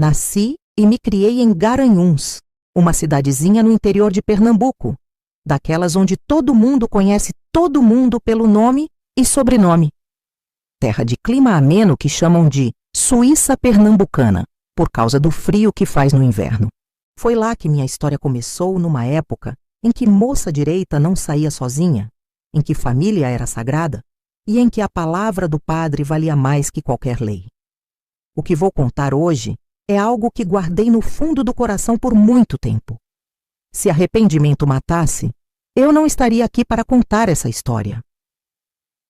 Nasci e me criei em Garanhuns, uma cidadezinha no interior de Pernambuco, daquelas onde todo mundo conhece todo mundo pelo nome e sobrenome. Terra de clima ameno que chamam de Suíça Pernambucana, por causa do frio que faz no inverno. Foi lá que minha história começou, numa época em que moça direita não saía sozinha, em que família era sagrada e em que a palavra do padre valia mais que qualquer lei. O que vou contar hoje é algo que guardei no fundo do coração por muito tempo. Se arrependimento matasse, eu não estaria aqui para contar essa história.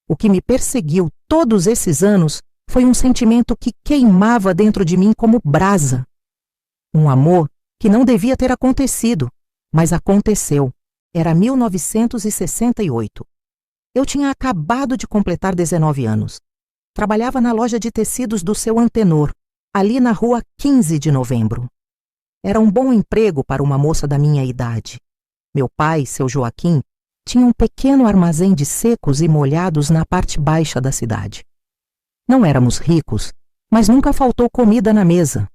O que me perseguiu todos esses anos foi um sentimento que queimava dentro de mim como brasa. Um amor que não devia ter acontecido, mas aconteceu. Era 1968. Eu tinha acabado de completar 19 anos. Trabalhava na loja de tecidos do seu Antenor, ali na rua 15 de Novembro. Era um bom emprego para uma moça da minha idade. Meu pai, seu Joaquim, tinha um pequeno armazém de secos e molhados na parte baixa da cidade. Não éramos ricos, mas nunca faltou comida na mesa.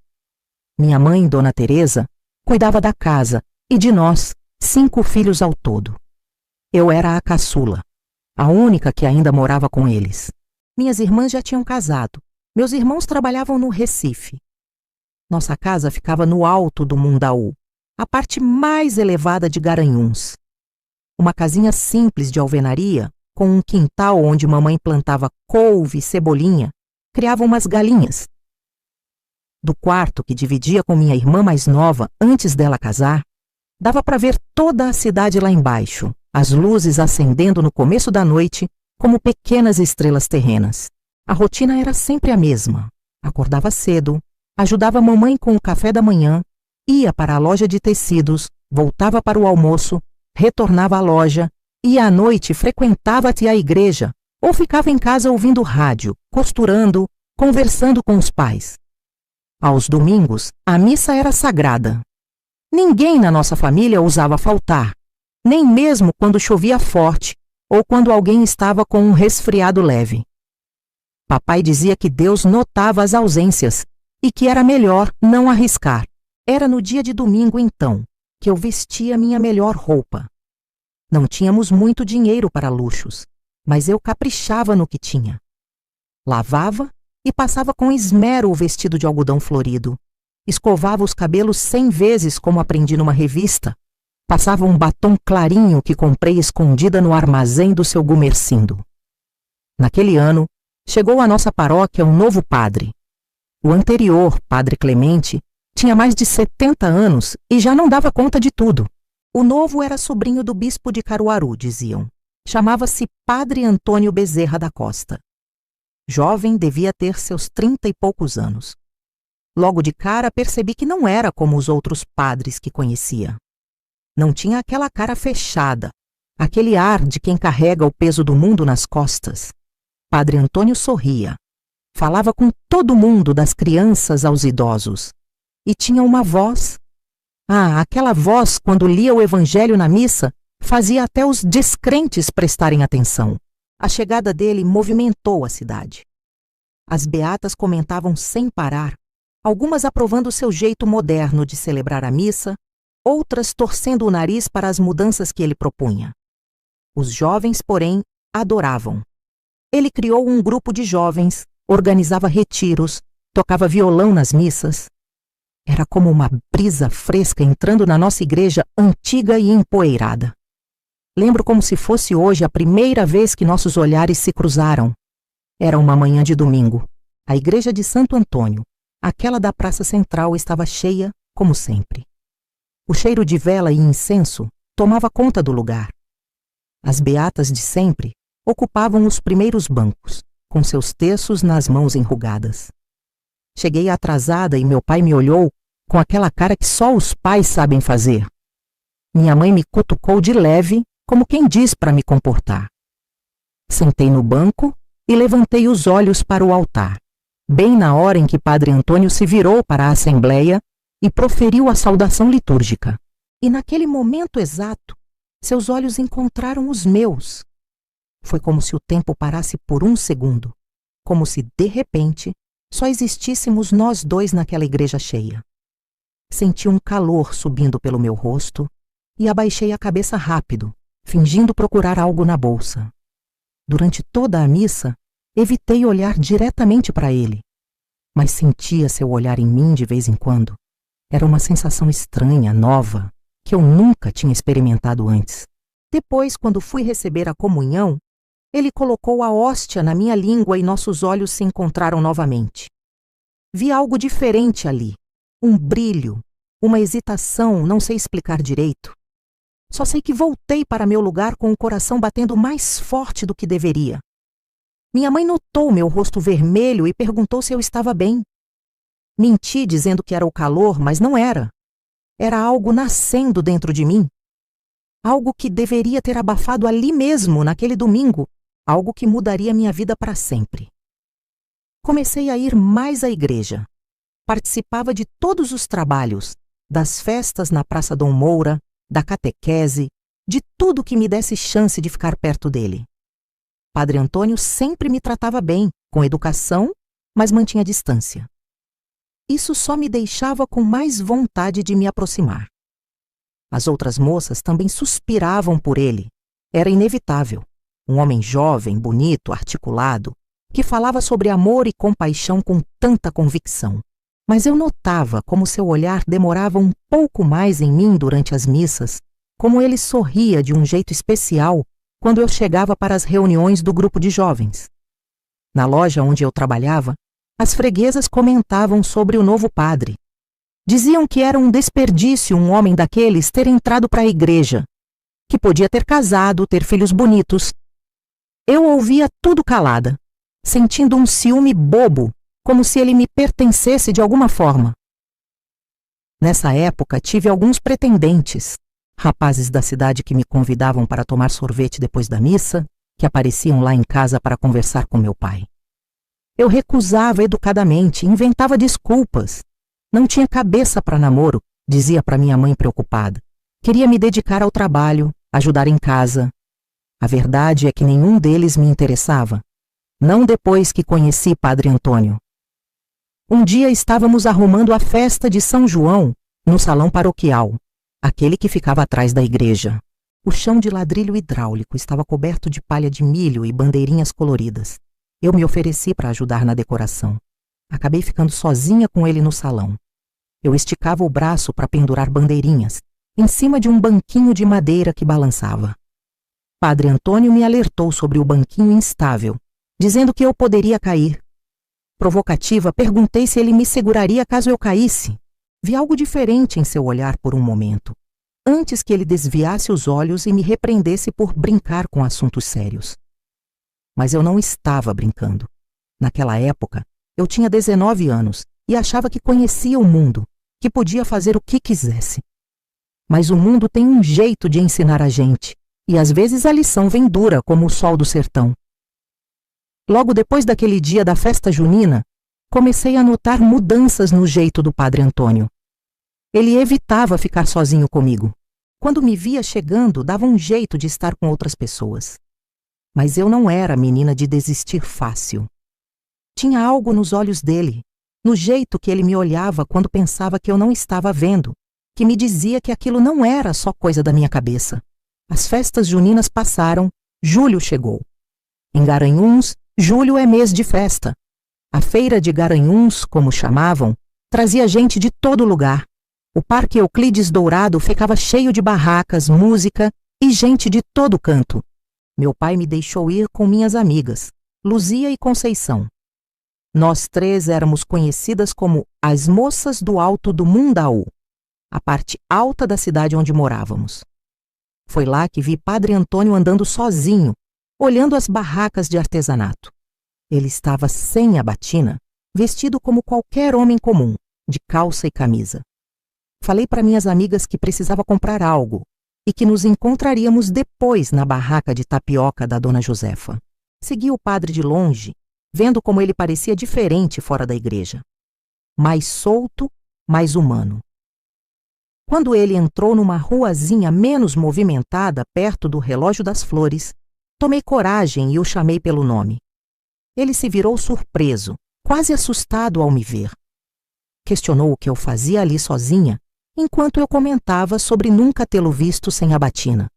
Minha mãe, Dona Teresa, cuidava da casa e de nós, 5 filhos ao todo. Eu era a caçula, a única que ainda morava com eles. Minhas irmãs já tinham casado. Meus irmãos trabalhavam no Recife. Nossa casa ficava no alto do Mundaú, a parte mais elevada de Garanhuns. Uma casinha simples de alvenaria, com um quintal onde mamãe plantava couve e cebolinha, criava umas galinhas. Do quarto que dividia com minha irmã mais nova antes dela casar, dava para ver toda a cidade lá embaixo, as luzes acendendo no começo da noite como pequenas estrelas terrenas. A rotina era sempre a mesma. Acordava cedo, ajudava a mamãe com o café da manhã, ia para a loja de tecidos, voltava para o almoço, retornava à loja e à noite frequentava-te a igreja ou ficava em casa ouvindo rádio, costurando, conversando com os pais. Aos domingos, a missa era sagrada. Ninguém na nossa família ousava faltar, nem mesmo quando chovia forte ou quando alguém estava com um resfriado leve. Papai dizia que Deus notava as ausências e que era melhor não arriscar. Era no dia de domingo, então, que eu vestia minha melhor roupa. Não tínhamos muito dinheiro para luxos, mas eu caprichava no que tinha. Lavava e passava com esmero o vestido de algodão florido. Escovava os cabelos 100 vezes, como aprendi numa revista. Passava um batom clarinho que comprei escondida no armazém do seu Gumercindo. Naquele ano, chegou à nossa paróquia um novo padre. O anterior, Padre Clemente, tinha mais de 70 anos e já não dava conta de tudo. O novo era sobrinho do bispo de Caruaru, diziam. Chamava-se Padre Antônio Bezerra da Costa. Jovem, devia ter seus 30 e poucos anos. Logo de cara percebi que não era como os outros padres que conhecia. Não tinha aquela cara fechada, aquele ar de quem carrega o peso do mundo nas costas. Padre Antônio sorria. Falava com todo mundo, das crianças aos idosos. E tinha uma voz. Aquela voz, quando lia o evangelho na missa, fazia até os descrentes prestarem atenção. A chegada dele movimentou a cidade. As beatas comentavam sem parar, algumas aprovando seu jeito moderno de celebrar a missa, outras torcendo o nariz para as mudanças que ele propunha. Os jovens, porém, adoravam. Ele criou um grupo de jovens, organizava retiros, tocava violão nas missas. Era como uma brisa fresca entrando na nossa igreja antiga e empoeirada. Lembro como se fosse hoje a primeira vez que nossos olhares se cruzaram. Era uma manhã de domingo. A igreja de Santo Antônio, aquela da Praça Central, estava cheia, como sempre. O cheiro de vela e incenso tomava conta do lugar. As beatas de sempre ocupavam os primeiros bancos, com seus terços nas mãos enrugadas. Cheguei atrasada e meu pai me olhou com aquela cara que só os pais sabem fazer. Minha mãe me cutucou de leve, como quem diz para me comportar. Sentei no banco e levantei os olhos para o altar, bem na hora em que Padre Antônio se virou para a assembleia e proferiu a saudação litúrgica. E naquele momento exato, seus olhos encontraram os meus. Foi como se o tempo parasse por um segundo, como se, de repente, só existíssemos nós dois naquela igreja cheia. Senti um calor subindo pelo meu rosto e abaixei a cabeça rápido, fingindo procurar algo na bolsa. Durante toda a missa, evitei olhar diretamente para ele, mas sentia seu olhar em mim de vez em quando. Era uma sensação estranha, nova, que eu nunca tinha experimentado antes. Depois, quando fui receber a comunhão, ele colocou a hóstia na minha língua e nossos olhos se encontraram novamente. Vi algo diferente ali, um brilho, uma hesitação, não sei explicar direito. Só sei que voltei para meu lugar com o coração batendo mais forte do que deveria. Minha mãe notou meu rosto vermelho e perguntou se eu estava bem. Menti dizendo que era o calor, mas não era. Era algo nascendo dentro de mim. Algo que deveria ter abafado ali mesmo, naquele domingo. Algo que mudaria minha vida para sempre. Comecei a ir mais à igreja. Participava de todos os trabalhos, das festas na Praça Dom Moura, da catequese, de tudo que me desse chance de ficar perto dele. Padre Antônio sempre me tratava bem, com educação, mas mantinha distância. Isso só me deixava com mais vontade de me aproximar. As outras moças também suspiravam por ele. Era inevitável. Um homem jovem, bonito, articulado, que falava sobre amor e compaixão com tanta convicção. Mas eu notava como seu olhar demorava um pouco mais em mim durante as missas, como ele sorria de um jeito especial quando eu chegava para as reuniões do grupo de jovens. Na loja onde eu trabalhava, as freguesas comentavam sobre o novo padre. Diziam que era um desperdício um homem daqueles ter entrado para a igreja, que podia ter casado, ter filhos bonitos. Eu ouvia tudo calada, sentindo um ciúme bobo, como se ele me pertencesse de alguma forma. Nessa época, tive alguns pretendentes, rapazes da cidade que me convidavam para tomar sorvete depois da missa, que apareciam lá em casa para conversar com meu pai. Eu recusava educadamente, inventava desculpas. Não tinha cabeça para namoro, dizia para minha mãe preocupada. Queria me dedicar ao trabalho, ajudar em casa. A verdade é que nenhum deles me interessava. Não depois que conheci Padre Antônio. Um dia estávamos arrumando a festa de São João no salão paroquial, aquele que ficava atrás da igreja. O chão de ladrilho hidráulico estava coberto de palha de milho e bandeirinhas coloridas. Eu me ofereci para ajudar na decoração. Acabei ficando sozinha com ele no salão. Eu esticava o braço para pendurar bandeirinhas, em cima de um banquinho de madeira que balançava. Padre Antônio me alertou sobre o banquinho instável, dizendo que eu poderia cair. Provocativa, perguntei se ele me seguraria caso eu caísse. Vi algo diferente em seu olhar por um momento, antes que ele desviasse os olhos e me repreendesse por brincar com assuntos sérios. Mas eu não estava brincando. Naquela época, eu tinha 19 anos e achava que conhecia o mundo, que podia fazer o que quisesse. Mas o mundo tem um jeito de ensinar a gente, e às vezes a lição vem dura como o sol do sertão. Logo depois daquele dia da festa junina, comecei a notar mudanças no jeito do Padre Antônio. Ele evitava ficar sozinho comigo. Quando me via chegando, dava um jeito de estar com outras pessoas. Mas eu não era menina de desistir fácil. Tinha algo nos olhos dele, no jeito que ele me olhava quando pensava que eu não estava vendo, que me dizia que aquilo não era só coisa da minha cabeça. As festas juninas passaram, julho chegou. Em Garanhuns, julho é mês de festa. A feira de Garanhuns, como chamavam, trazia gente de todo lugar. O Parque Euclides Dourado ficava cheio de barracas, música e gente de todo canto. Meu pai me deixou ir com minhas amigas, Luzia e Conceição. Nós três éramos conhecidas como as moças do Alto do Mundaú, a parte alta da cidade onde morávamos. Foi lá que vi Padre Antônio andando sozinho, olhando as barracas de artesanato. Ele estava sem a batina, vestido como qualquer homem comum, de calça e camisa. Falei para minhas amigas que precisava comprar algo e que nos encontraríamos depois na barraca de tapioca da Dona Josefa. Segui o padre de longe, vendo como ele parecia diferente fora da igreja. Mais solto, mais humano. Quando ele entrou numa ruazinha menos movimentada perto do Relógio das Flores, tomei coragem e o chamei pelo nome. Ele se virou surpreso, quase assustado ao me ver. Questionou o que eu fazia ali sozinha, enquanto eu comentava sobre nunca tê-lo visto sem a batina.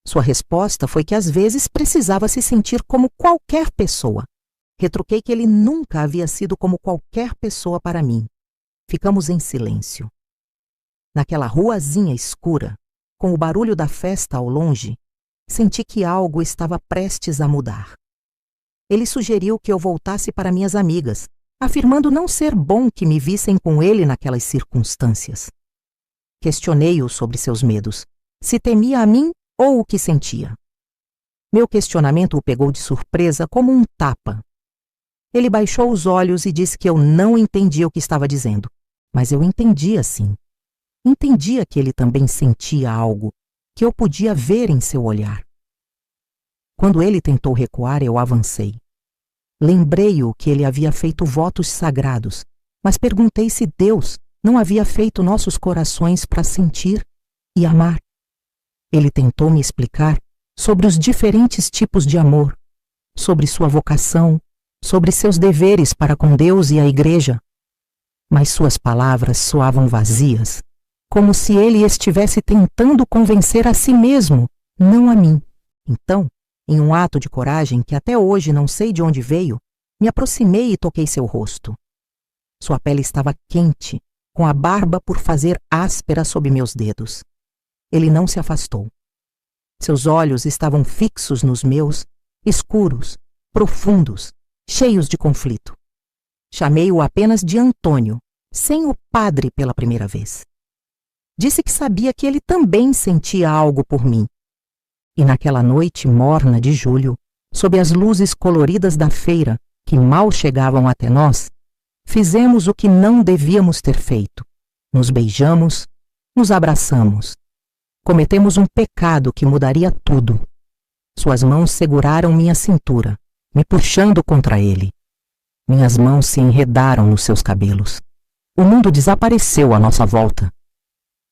Sua resposta foi que às vezes precisava se sentir como qualquer pessoa. Retruquei que ele nunca havia sido como qualquer pessoa para mim. Ficamos em silêncio. Naquela ruazinha escura, com o barulho da festa ao longe, senti que algo estava prestes a mudar. Ele sugeriu que eu voltasse para minhas amigas, afirmando não ser bom que me vissem com ele naquelas circunstâncias. Questionei-o sobre seus medos, se temia a mim ou o que sentia. Meu questionamento o pegou de surpresa como um tapa. Ele baixou os olhos e disse que eu não entendia o que estava dizendo, mas eu entendia sim. Entendia que ele também sentia algo, que eu podia ver em seu olhar. Quando ele tentou recuar, eu avancei. Lembrei-o que ele havia feito votos sagrados, mas perguntei se Deus não havia feito nossos corações para sentir e amar. Ele tentou me explicar sobre os diferentes tipos de amor, sobre sua vocação, sobre seus deveres para com Deus e a Igreja. Mas suas palavras soavam vazias, como se ele estivesse tentando convencer a si mesmo, não a mim. Então, em um ato de coragem que até hoje não sei de onde veio, me aproximei e toquei seu rosto. Sua pele estava quente, com a barba por fazer áspera sob meus dedos. Ele não se afastou. Seus olhos estavam fixos nos meus, escuros, profundos, cheios de conflito. Chamei-o apenas de Antônio, sem o padre pela primeira vez. Disse que sabia que ele também sentia algo por mim. E naquela noite morna de julho, sob as luzes coloridas da feira, que mal chegavam até nós, fizemos o que não devíamos ter feito. Nos beijamos, nos abraçamos. Cometemos um pecado que mudaria tudo. Suas mãos seguraram minha cintura, me puxando contra ele. Minhas mãos se enredaram nos seus cabelos. O mundo desapareceu à nossa volta.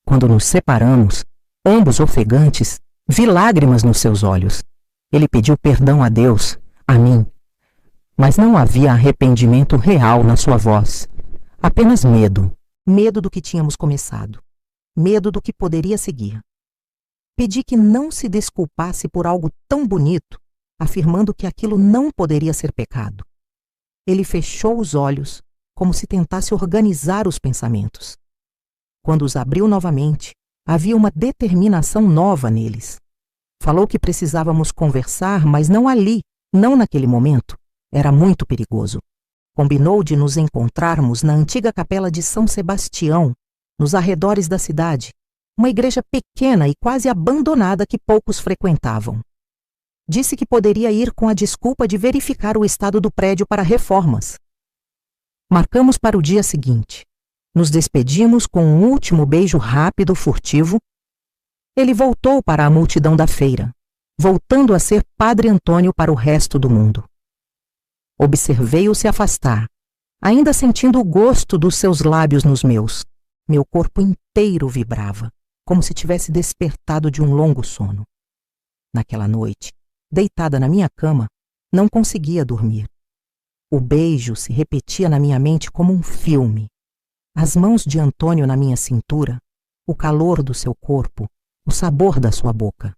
Quando nos separamos, ambos ofegantes, vi lágrimas nos seus olhos. Ele pediu perdão a Deus, a mim. Mas não havia arrependimento real na sua voz. Apenas medo. Medo do que tínhamos começado. Medo do que poderia seguir. Pedi que não se desculpasse por algo tão bonito, afirmando que aquilo não poderia ser pecado. Ele fechou os olhos, como se tentasse organizar os pensamentos. Quando os abriu novamente, havia uma determinação nova neles. Falou que precisávamos conversar, mas não ali, não naquele momento. Era muito perigoso. Combinou de nos encontrarmos na antiga capela de São Sebastião, nos arredores da cidade, uma igreja pequena e quase abandonada que poucos frequentavam. Disse que poderia ir com a desculpa de verificar o estado do prédio para reformas. Marcamos para o dia seguinte. Nos despedimos com um último beijo rápido, furtivo. Ele voltou para a multidão da feira, voltando a ser Padre Antônio para o resto do mundo. Observei-o se afastar, ainda sentindo o gosto dos seus lábios nos meus. Meu corpo inteiro vibrava, como se tivesse despertado de um longo sono. Naquela noite, deitada na minha cama, não conseguia dormir. O beijo se repetia na minha mente como um filme. As mãos de Antônio na minha cintura, o calor do seu corpo, o sabor da sua boca.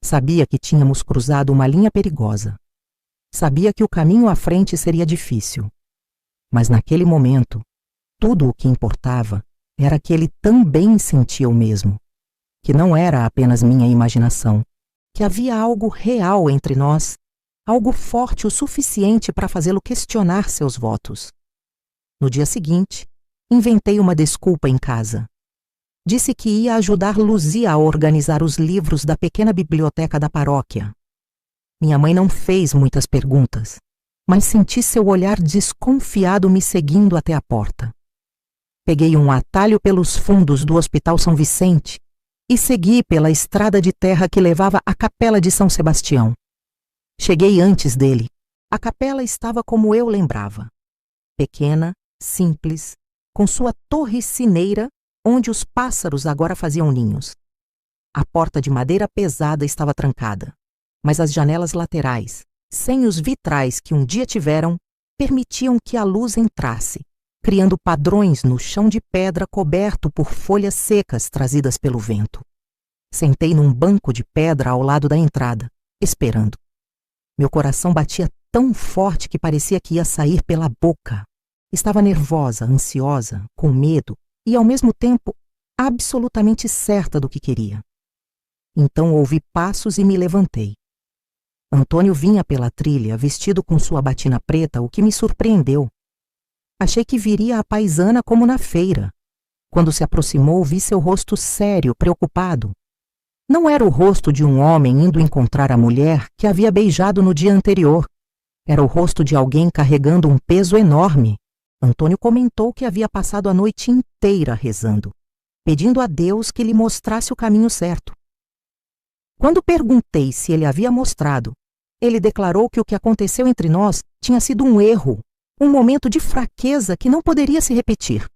Sabia que tínhamos cruzado uma linha perigosa. Sabia que o caminho à frente seria difícil. Mas naquele momento, tudo o que importava era que ele também sentia o mesmo. Que não era apenas minha imaginação. Que havia algo real entre nós, algo forte o suficiente para fazê-lo questionar seus votos. No dia seguinte, inventei uma desculpa em casa. Disse que ia ajudar Luzia a organizar os livros da pequena biblioteca da paróquia. Minha mãe não fez muitas perguntas, mas senti seu olhar desconfiado me seguindo até a porta. Peguei um atalho pelos fundos do Hospital São Vicente e segui pela estrada de terra que levava à Capela de São Sebastião. Cheguei antes dele. A capela estava como eu lembrava. Pequena, simples, com sua torre sineira, onde os pássaros agora faziam ninhos. A porta de madeira pesada estava trancada, mas as janelas laterais, sem os vitrais que um dia tiveram, permitiam que a luz entrasse, criando padrões no chão de pedra coberto por folhas secas trazidas pelo vento. Sentei num banco de pedra ao lado da entrada, esperando. Meu coração batia tão forte que parecia que ia sair pela boca. Estava nervosa, ansiosa, com medo e, ao mesmo tempo, absolutamente certa do que queria. Então ouvi passos e me levantei. Antônio vinha pela trilha, vestido com sua batina preta, o que me surpreendeu. Achei que viria a paisana como na feira. Quando se aproximou, vi seu rosto sério, preocupado. Não era o rosto de um homem indo encontrar a mulher que havia beijado no dia anterior. Era o rosto de alguém carregando um peso enorme. Antônio comentou que havia passado a noite inteira rezando, pedindo a Deus que lhe mostrasse o caminho certo. Quando perguntei se ele havia mostrado, ele declarou que o que aconteceu entre nós tinha sido um erro, um momento de fraqueza que não poderia se repetir.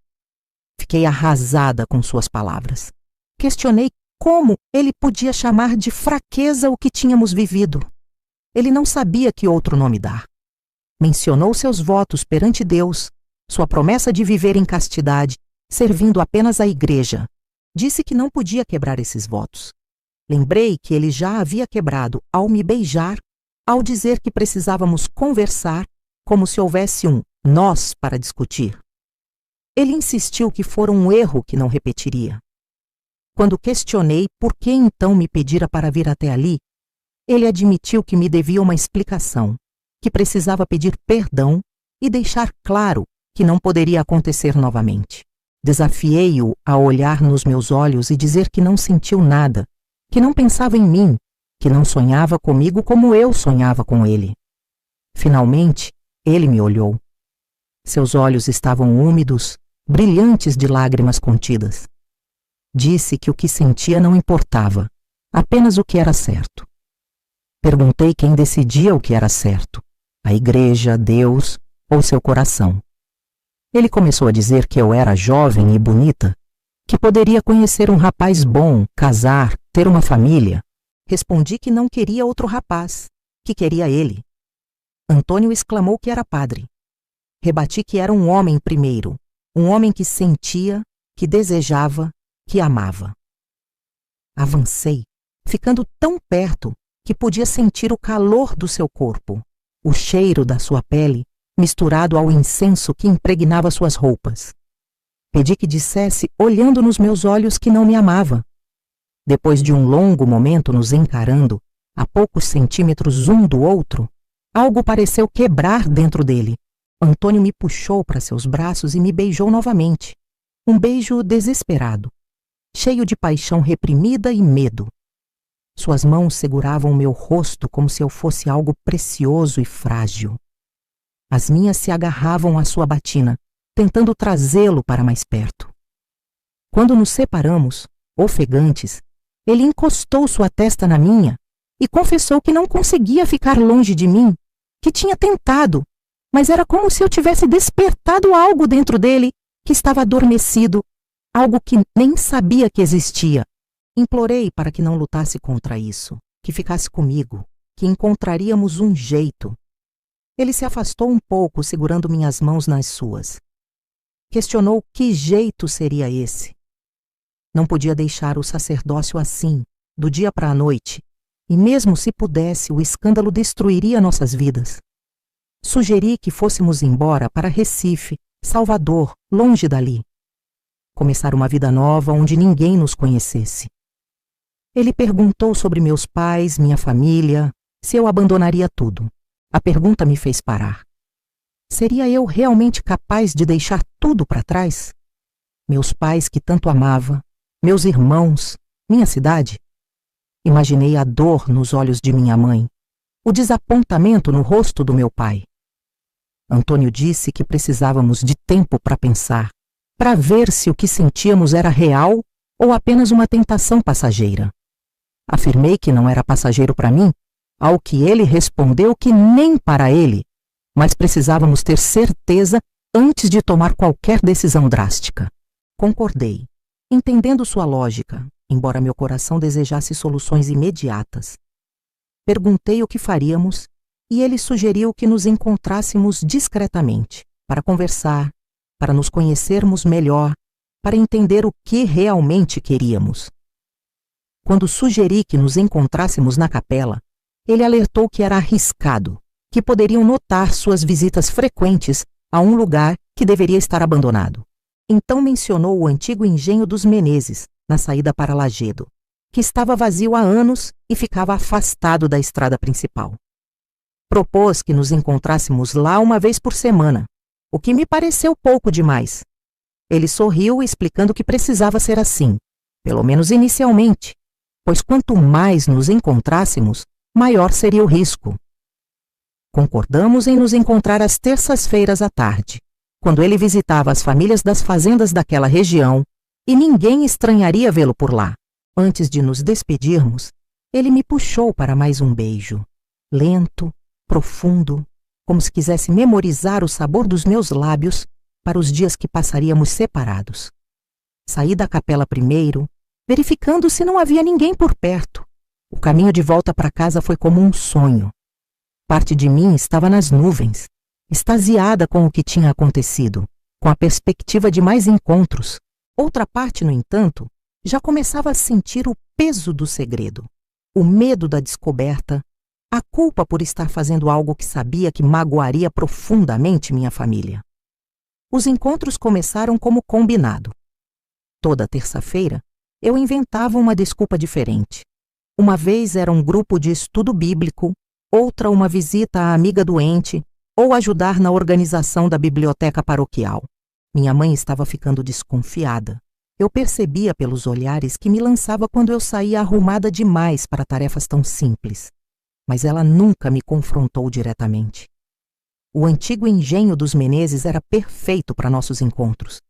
Fiquei arrasada com suas palavras. Questionei como ele podia chamar de fraqueza o que tínhamos vivido. Ele não sabia que outro nome dar. Mencionou seus votos perante Deus, sua promessa de viver em castidade, servindo apenas à igreja. Disse que não podia quebrar esses votos. Lembrei que ele já havia quebrado ao me beijar, ao dizer que precisávamos conversar, como se houvesse um nós para discutir. Ele insistiu que fora um erro que não repetiria. Quando questionei por que então me pedira para vir até ali, ele admitiu que me devia uma explicação, que precisava pedir perdão e deixar claro que não poderia acontecer novamente. Desafiei-o a olhar nos meus olhos e dizer que não sentiu nada, que não pensava em mim, que não sonhava comigo como eu sonhava com ele. Finalmente, ele me olhou. Seus olhos estavam úmidos, brilhantes de lágrimas contidas. Disse que o que sentia não importava, apenas o que era certo. Perguntei quem decidia o que era certo, a igreja, Deus ou seu coração. Ele começou a dizer que eu era jovem e bonita, que poderia conhecer um rapaz bom, casar, ter uma família. Respondi que não queria outro rapaz, que queria ele. Antônio exclamou que era padre. Rebati que era um homem primeiro, um homem que sentia, que desejava, que amava. Avancei, ficando tão perto que podia sentir o calor do seu corpo, o cheiro da sua pele, misturado ao incenso que impregnava suas roupas. Pedi que dissesse, olhando nos meus olhos, que não me amava. Depois de um longo momento nos encarando, a poucos centímetros um do outro, algo pareceu quebrar dentro dele. Antônio me puxou para seus braços e me beijou novamente. Um beijo desesperado, cheio de paixão reprimida e medo. Suas mãos seguravam meu rosto como se eu fosse algo precioso e frágil. As minhas se agarravam à sua batina, tentando trazê-lo para mais perto. Quando nos separamos, ofegantes, ele encostou sua testa na minha e confessou que não conseguia ficar longe de mim, que tinha tentado, mas era como se eu tivesse despertado algo dentro dele que estava adormecido, algo que nem sabia que existia. Implorei para que não lutasse contra isso, que ficasse comigo, que encontraríamos um jeito. Ele se afastou um pouco, segurando minhas mãos nas suas. Questionou que jeito seria esse. Não podia deixar o sacerdócio assim, do dia para a noite, e mesmo se pudesse, o escândalo destruiria nossas vidas. Sugeri que fôssemos embora para Recife, Salvador, longe dali. Começar uma vida nova onde ninguém nos conhecesse. Ele perguntou sobre meus pais, minha família, se eu abandonaria tudo. A pergunta me fez parar. Seria eu realmente capaz de deixar tudo para trás? Meus pais que tanto amava, meus irmãos, minha cidade? Imaginei a dor nos olhos de minha mãe, o desapontamento no rosto do meu pai. Antônio disse que precisávamos de tempo para pensar, para ver se o que sentíamos era real ou apenas uma tentação passageira. Afirmei que não era passageiro para mim, ao que ele respondeu que nem para ele, mas precisávamos ter certeza antes de tomar qualquer decisão drástica. Concordei, entendendo sua lógica, embora meu coração desejasse soluções imediatas. Perguntei o que faríamos e ele sugeriu que nos encontrássemos discretamente, para conversar, para nos conhecermos melhor, para entender o que realmente queríamos. Quando sugeri que nos encontrássemos na capela, ele alertou que era arriscado, que poderiam notar suas visitas frequentes a um lugar que deveria estar abandonado. Então mencionou o antigo engenho dos Menezes, na saída para Lajedo, que estava vazio há anos e ficava afastado da estrada principal. Propôs que nos encontrássemos lá uma vez por semana, o que me pareceu pouco demais. Ele sorriu, explicando que precisava ser assim, pelo menos inicialmente, pois quanto mais nos encontrássemos, maior seria o risco. Concordamos em nos encontrar às terças-feiras à tarde, quando ele visitava as famílias das fazendas daquela região, e ninguém estranharia vê-lo por lá. Antes de nos despedirmos, ele me puxou para mais um beijo, lento, profundo, como se quisesse memorizar o sabor dos meus lábios para os dias que passaríamos separados. Saí da capela primeiro, verificando se não havia ninguém por perto. O caminho de volta para casa foi como um sonho. Parte de mim estava nas nuvens, extasiada com o que tinha acontecido, com a perspectiva de mais encontros. Outra parte, no entanto, já começava a sentir o peso do segredo, o medo da descoberta, a culpa por estar fazendo algo que sabia que magoaria profundamente minha família. Os encontros começaram como combinado. Toda terça-feira, eu inventava uma desculpa diferente. Uma vez era um grupo de estudo bíblico, outra uma visita à amiga doente, ou ajudar na organização da biblioteca paroquial. Minha mãe estava ficando desconfiada. Eu percebia pelos olhares que me lançava quando eu saía arrumada demais para tarefas tão simples. Mas ela nunca me confrontou diretamente. O antigo engenho dos Menezes era perfeito para nossos encontros.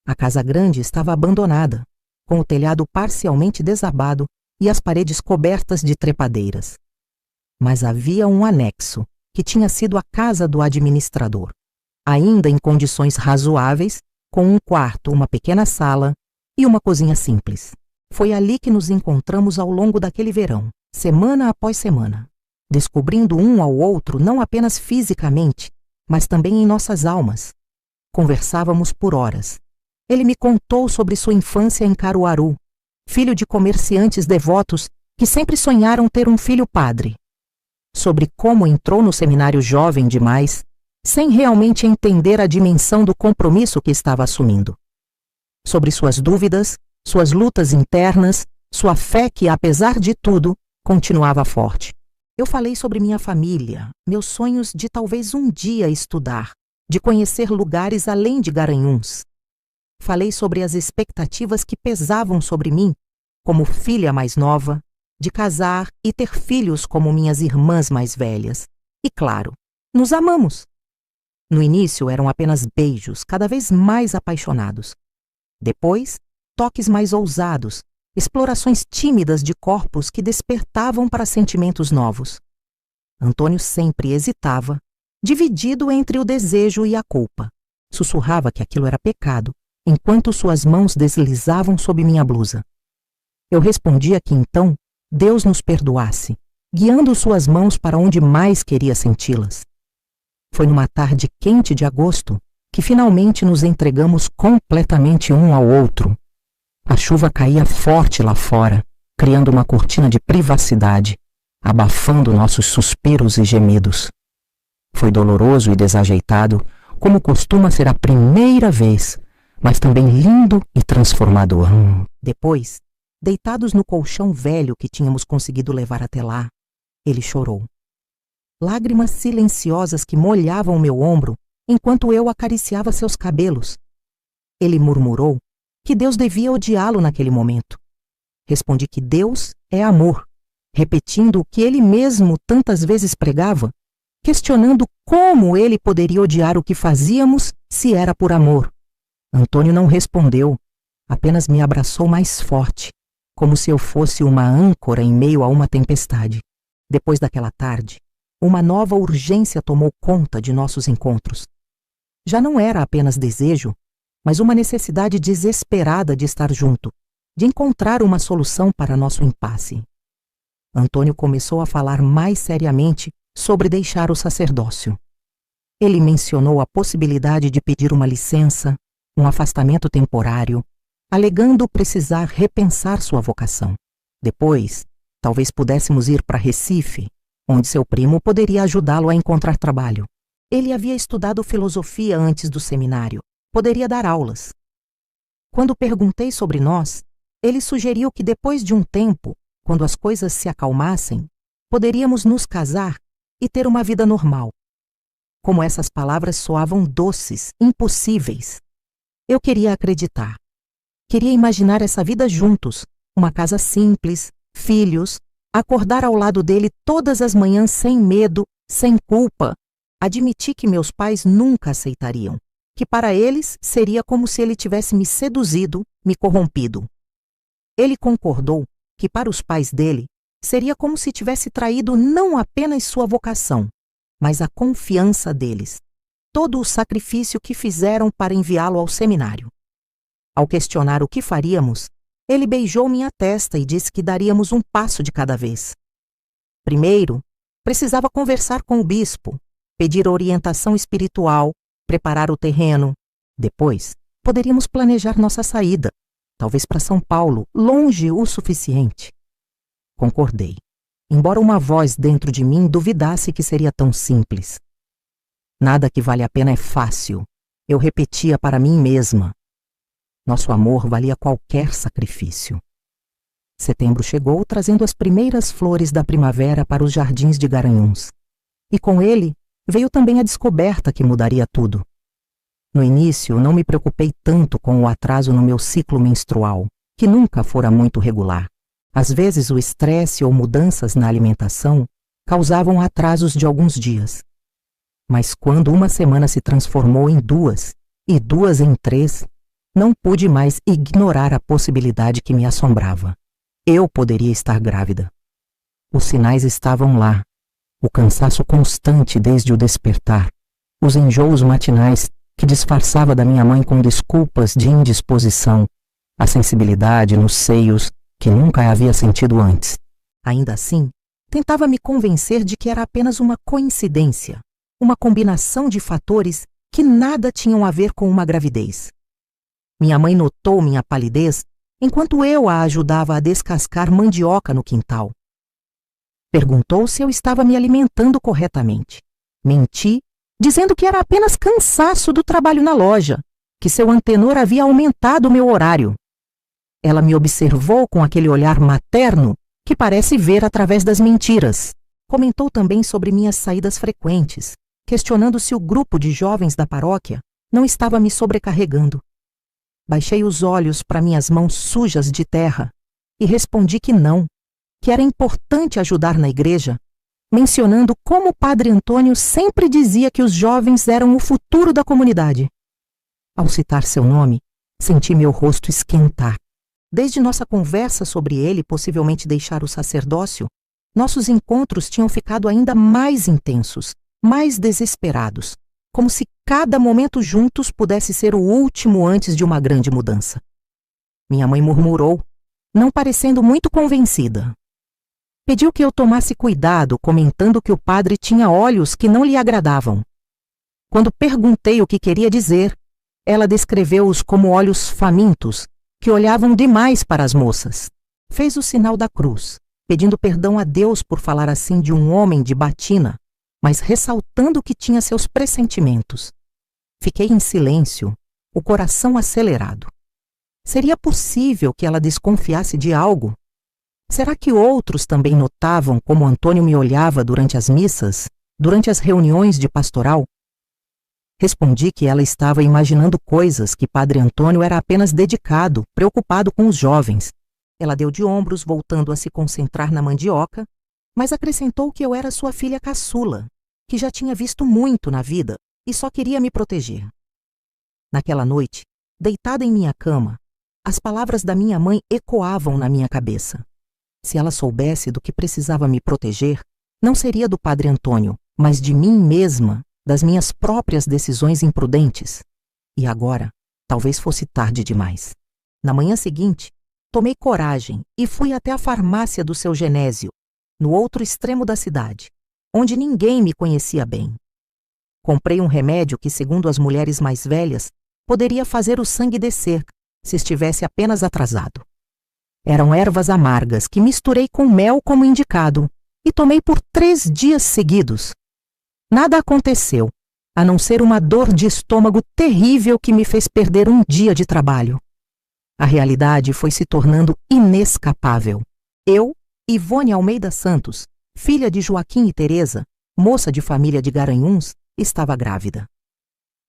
A casa grande estava abandonada, com o telhado parcialmente desabado e as paredes cobertas de trepadeiras. Mas havia um anexo, que tinha sido a casa do administrador, ainda em condições razoáveis, com um quarto, uma pequena sala e uma cozinha simples. Foi ali que nos encontramos ao longo daquele verão, semana após semana, descobrindo um ao outro não apenas fisicamente, mas também em nossas almas. Conversávamos por horas. Ele me contou sobre sua infância em Caruaru, filho de comerciantes devotos que sempre sonharam ter um filho padre. Sobre como entrou no seminário jovem demais, sem realmente entender a dimensão do compromisso que estava assumindo. Sobre suas dúvidas, suas lutas internas, sua fé que, apesar de tudo, continuava forte. Eu falei sobre minha família, meus sonhos de talvez um dia estudar, de conhecer lugares além de Garanhuns. Falei sobre as expectativas que pesavam sobre mim, como filha mais nova, de casar e ter filhos como minhas irmãs mais velhas. E claro, nos amamos. No início eram apenas beijos, cada vez mais apaixonados. Depois, toques mais ousados, explorações tímidas de corpos que despertavam para sentimentos novos. Antônio sempre hesitava, dividido entre o desejo e a culpa. Sussurrava que aquilo era pecado, enquanto suas mãos deslizavam sob minha blusa. Eu respondia que então Deus nos perdoasse, guiando suas mãos para onde mais queria senti-las. Foi numa tarde quente de agosto que finalmente nos entregamos completamente um ao outro. A chuva caía forte lá fora, criando uma cortina de privacidade, abafando nossos suspiros e gemidos. Foi doloroso e desajeitado, como costuma ser a primeira vez, mas também lindo e transformador. Depois, deitados no colchão velho que tínhamos conseguido levar até lá, ele chorou. Lágrimas silenciosas que molhavam meu ombro enquanto eu acariciava seus cabelos. Ele murmurou que Deus devia odiá-lo naquele momento. Respondi que Deus é amor, repetindo o que ele mesmo tantas vezes pregava, questionando como ele poderia odiar o que fazíamos se era por amor. Antônio não respondeu, apenas me abraçou mais forte, como se eu fosse uma âncora em meio a uma tempestade. Depois daquela tarde, uma nova urgência tomou conta de nossos encontros. Já não era apenas desejo, mas uma necessidade desesperada de estar junto, de encontrar uma solução para nosso impasse. Antônio começou a falar mais seriamente sobre deixar o sacerdócio. Ele mencionou a possibilidade de pedir uma licença, um afastamento temporário, alegando precisar repensar sua vocação. Depois, talvez pudéssemos ir para Recife, onde seu primo poderia ajudá-lo a encontrar trabalho. Ele havia estudado filosofia antes do seminário, poderia dar aulas. Quando perguntei sobre nós, ele sugeriu que depois de um tempo, quando as coisas se acalmassem, poderíamos nos casar e ter uma vida normal. Como essas palavras soavam doces, impossíveis. Eu queria acreditar. Queria imaginar essa vida juntos, uma casa simples, filhos, acordar ao lado dele todas as manhãs sem medo, sem culpa. Admiti que meus pais nunca aceitariam, que para eles seria como se ele tivesse me seduzido, me corrompido. Ele concordou que para os pais dele seria como se tivesse traído não apenas sua vocação, mas a confiança deles, todo o sacrifício que fizeram para enviá-lo ao seminário. Ao questionar o que faríamos, ele beijou minha testa e disse que daríamos um passo de cada vez. Primeiro, precisava conversar com o bispo, pedir orientação espiritual, preparar o terreno. Depois, poderíamos planejar nossa saída, talvez para São Paulo, longe o suficiente. Concordei, embora uma voz dentro de mim duvidasse que seria tão simples. Nada que vale a pena é fácil, eu repetia para mim mesma. Nosso amor valia qualquer sacrifício. Setembro chegou trazendo as primeiras flores da primavera para os jardins de Garanhuns. E com ele veio também a descoberta que mudaria tudo. No início, não me preocupei tanto com o atraso no meu ciclo menstrual, que nunca fora muito regular. Às vezes, o estresse ou mudanças na alimentação causavam atrasos de alguns dias. Mas quando uma semana se transformou em 2 e 2 em 3, não pude mais ignorar a possibilidade que me assombrava. Eu poderia estar grávida. Os sinais estavam lá. O cansaço constante desde o despertar, os enjoos matinais que disfarçava da minha mãe com desculpas de indisposição, a sensibilidade nos seios que nunca havia sentido antes. Ainda assim, tentava me convencer de que era apenas uma coincidência, uma combinação de fatores que nada tinham a ver com uma gravidez. Minha mãe notou minha palidez enquanto eu a ajudava a descascar mandioca no quintal. Perguntou se eu estava me alimentando corretamente. Menti, dizendo que era apenas cansaço do trabalho na loja, que seu antenor havia aumentado o meu horário. Ela me observou com aquele olhar materno que parece ver através das mentiras. Comentou também sobre minhas saídas frequentes, questionando se o grupo de jovens da paróquia não estava me sobrecarregando. Baixei os olhos para minhas mãos sujas de terra e respondi que não, que era importante ajudar na igreja, mencionando como o padre Antônio sempre dizia que os jovens eram o futuro da comunidade. Ao citar seu nome, senti meu rosto esquentar. Desde nossa conversa sobre ele possivelmente deixar o sacerdócio, nossos encontros tinham ficado ainda mais intensos, mais desesperados, como se cada momento juntos pudesse ser o último antes de uma grande mudança. Minha mãe murmurou, não parecendo muito convencida. Pediu que eu tomasse cuidado, comentando que o padre tinha olhos que não lhe agradavam. Quando perguntei o que queria dizer, ela descreveu-os como olhos famintos, que olhavam demais para as moças. Fez o sinal da cruz, pedindo perdão a Deus por falar assim de um homem de batina, mas ressaltando que tinha seus pressentimentos. Fiquei em silêncio, o coração acelerado. Seria possível que ela desconfiasse de algo? Será que outros também notavam como Antônio me olhava durante as missas, durante as reuniões de pastoral? Respondi que ela estava imaginando coisas, que Padre Antônio era apenas dedicado, preocupado com os jovens. Ela deu de ombros, voltando a se concentrar na mandioca, mas acrescentou que eu era sua filha caçula, que já tinha visto muito na vida e só queria me proteger. Naquela noite, deitada em minha cama, as palavras da minha mãe ecoavam na minha cabeça. Se ela soubesse do que precisava me proteger, não seria do Padre Antônio, mas de mim mesma, das minhas próprias decisões imprudentes. E agora, talvez fosse tarde demais. Na manhã seguinte, tomei coragem e fui até a farmácia do seu Genésio, no outro extremo da cidade, onde ninguém me conhecia bem. Comprei um remédio que, segundo as mulheres mais velhas, poderia fazer o sangue descer, se estivesse apenas atrasado. Eram ervas amargas que misturei com mel como indicado e tomei por 3 dias seguidos. Nada aconteceu, a não ser uma dor de estômago terrível que me fez perder um dia de trabalho. A realidade foi se tornando inescapável. Eu, Ivone Almeida Santos, filha de Joaquim e Teresa, moça de família de Garanhuns, estava grávida.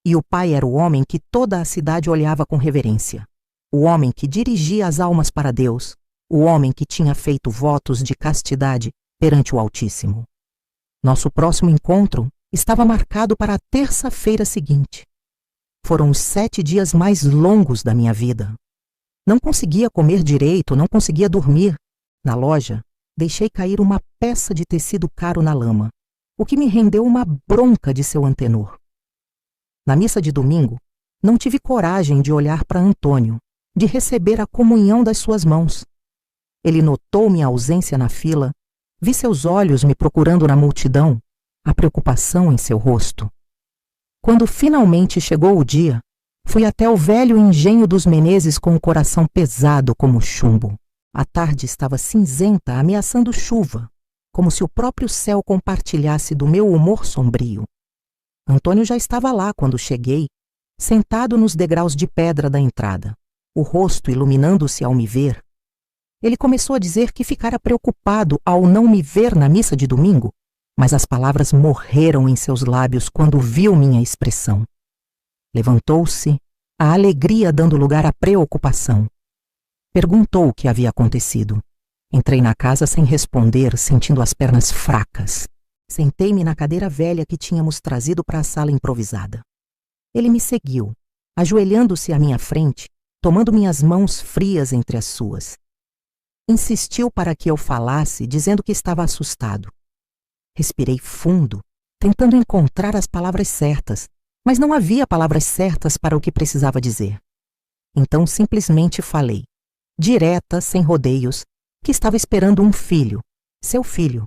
E o pai era o homem que toda a cidade olhava com reverência. O homem que dirigia as almas para Deus. O homem que tinha feito votos de castidade perante o Altíssimo. Nosso próximo encontro estava marcado para a terça-feira seguinte. Foram os 7 dias mais longos da minha vida. Não conseguia comer direito, não conseguia dormir. Na loja, deixei cair uma peça de tecido caro na lama, o que me rendeu uma bronca de seu antenor. Na missa de domingo, não tive coragem de olhar para Antônio, de receber a comunhão das suas mãos. Ele notou minha ausência na fila, vi seus olhos me procurando na multidão, a preocupação em seu rosto. Quando finalmente chegou o dia, fui até o velho engenho dos Menezes com o coração pesado como chumbo. A tarde estava cinzenta, ameaçando chuva, como se o próprio céu compartilhasse do meu humor sombrio. Antônio já estava lá quando cheguei, sentado nos degraus de pedra da entrada, o rosto iluminando-se ao me ver. Ele começou a dizer que ficara preocupado ao não me ver na missa de domingo, mas as palavras morreram em seus lábios quando viu minha expressão. Levantou-se, a alegria dando lugar à preocupação. Perguntou o que havia acontecido. Entrei na casa sem responder, sentindo as pernas fracas. Sentei-me na cadeira velha que tínhamos trazido para a sala improvisada. Ele me seguiu, ajoelhando-se à minha frente, tomando minhas mãos frias entre as suas. Insistiu para que eu falasse, dizendo que estava assustado. Respirei fundo, tentando encontrar as palavras certas, mas não havia palavras certas para o que precisava dizer. Então simplesmente falei, direta, sem rodeios, que estava esperando um filho, seu filho.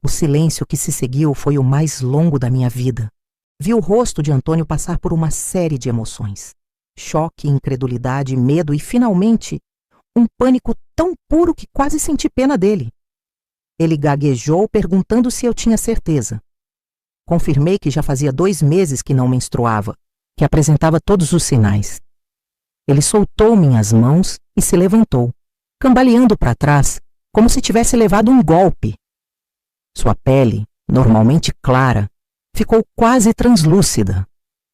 O silêncio que se seguiu foi o mais longo da minha vida. Vi o rosto de Antônio passar por uma série de emoções. Choque, incredulidade, medo e, finalmente, um pânico tão puro que quase senti pena dele. Ele gaguejou, perguntando se eu tinha certeza. Confirmei que já fazia 2 meses que não menstruava, que apresentava todos os sinais. Ele soltou minhas mãos e se levantou, cambaleando para trás, como se tivesse levado um golpe. Sua pele, normalmente clara, ficou quase translúcida.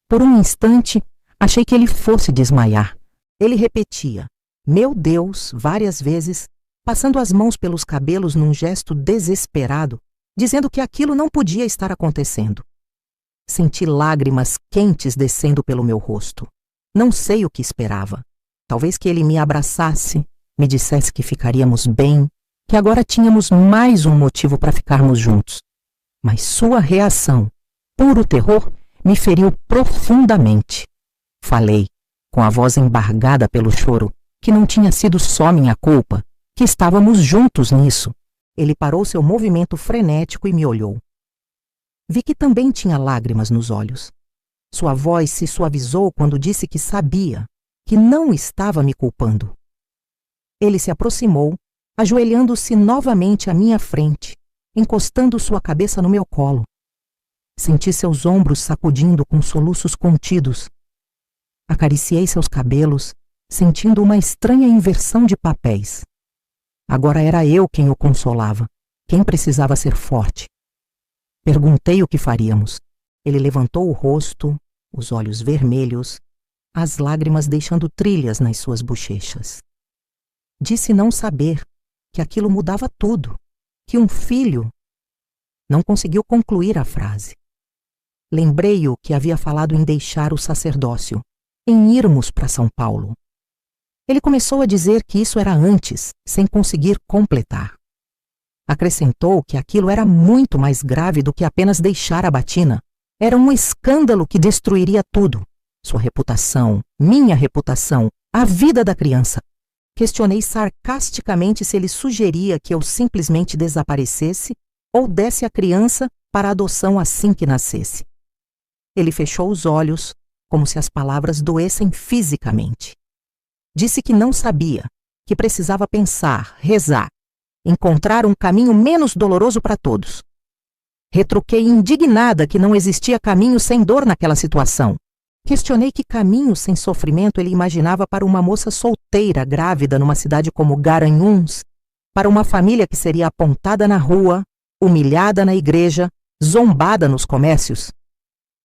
Por um instante, achei que ele fosse desmaiar. Ele repetia, "Meu Deus", várias vezes, passando as mãos pelos cabelos num gesto desesperado, dizendo que aquilo não podia estar acontecendo. Senti lágrimas quentes descendo pelo meu rosto. Não sei o que esperava. Talvez que ele me abraçasse, me dissesse que ficaríamos bem, que agora tínhamos mais um motivo para ficarmos juntos. Mas sua reação, puro terror, me feriu profundamente. Falei, com a voz embargada pelo choro, que não tinha sido só minha culpa, que estávamos juntos nisso. Ele parou seu movimento frenético e me olhou. Vi que também tinha lágrimas nos olhos. Sua voz se suavizou quando disse que sabia, que não estava me culpando. Ele se aproximou, ajoelhando-se novamente à minha frente, encostando sua cabeça no meu colo. Senti seus ombros sacudindo com soluços contidos. Acariciei seus cabelos, sentindo uma estranha inversão de papéis. Agora era eu quem o consolava, quem precisava ser forte. Perguntei o que faríamos. Ele levantou o rosto, os olhos vermelhos, as lágrimas deixando trilhas nas suas bochechas. Disse não saber, que aquilo mudava tudo, que um filho... Não conseguiu concluir a frase. Lembrei-o que havia falado em deixar o sacerdócio, em irmos para São Paulo. Ele começou a dizer que isso era antes, sem conseguir completar. Acrescentou que aquilo era muito mais grave do que apenas deixar a batina. Era um escândalo que destruiria tudo. Sua reputação, minha reputação, a vida da criança. Questionei sarcasticamente se ele sugeria que eu simplesmente desaparecesse ou desse a criança para adoção assim que nascesse. Ele fechou os olhos, como se as palavras doessem fisicamente. Disse que não sabia, que precisava pensar, rezar, encontrar um caminho menos doloroso para todos. Retruquei indignada que não existia caminho sem dor naquela situação. Questionei que caminho sem sofrimento ele imaginava para uma moça solteira, grávida, numa cidade como Garanhuns, para uma família que seria apontada na rua, humilhada na igreja, zombada nos comércios.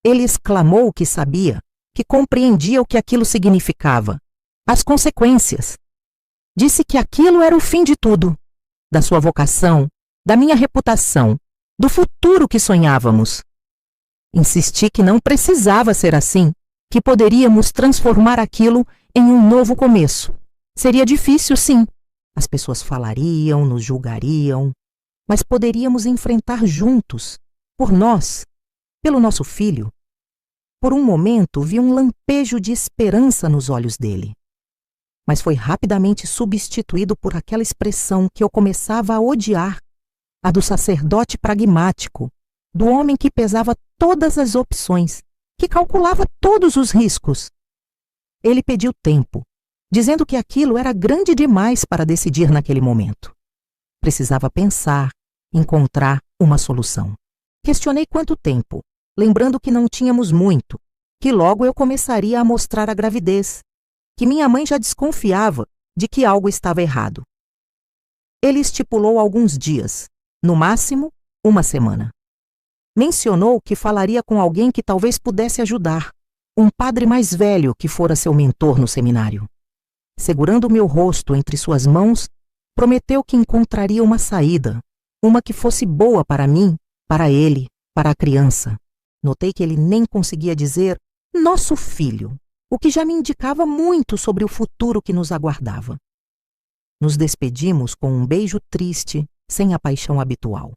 Ele exclamou que sabia, que compreendia o que aquilo significava, as consequências. Disse que aquilo era o fim de tudo, da sua vocação, da minha reputação, do futuro que sonhávamos. Insisti que não precisava ser assim, que poderíamos transformar aquilo em um novo começo. Seria difícil, sim. As pessoas falariam, nos julgariam, mas poderíamos enfrentar juntos, por nós, pelo nosso filho. Por um momento vi um lampejo de esperança nos olhos dele, mas foi rapidamente substituído por aquela expressão que eu começava a odiar, a do sacerdote pragmático, do homem que pesava todas as opções, que calculava todos os riscos. Ele pediu tempo, dizendo que aquilo era grande demais para decidir naquele momento. Precisava pensar, encontrar uma solução. Questionei quanto tempo, lembrando que não tínhamos muito, que logo eu começaria a mostrar a gravidez, que minha mãe já desconfiava de que algo estava errado. Ele estipulou alguns dias, no máximo, uma semana. Mencionou que falaria com alguém que talvez pudesse ajudar, um padre mais velho que fora seu mentor no seminário. Segurando meu rosto entre suas mãos, prometeu que encontraria uma saída, uma que fosse boa para mim, para ele, para a criança. Notei que ele nem conseguia dizer nosso filho, o que já me indicava muito sobre o futuro que nos aguardava. Nos despedimos com um beijo triste, sem a paixão habitual.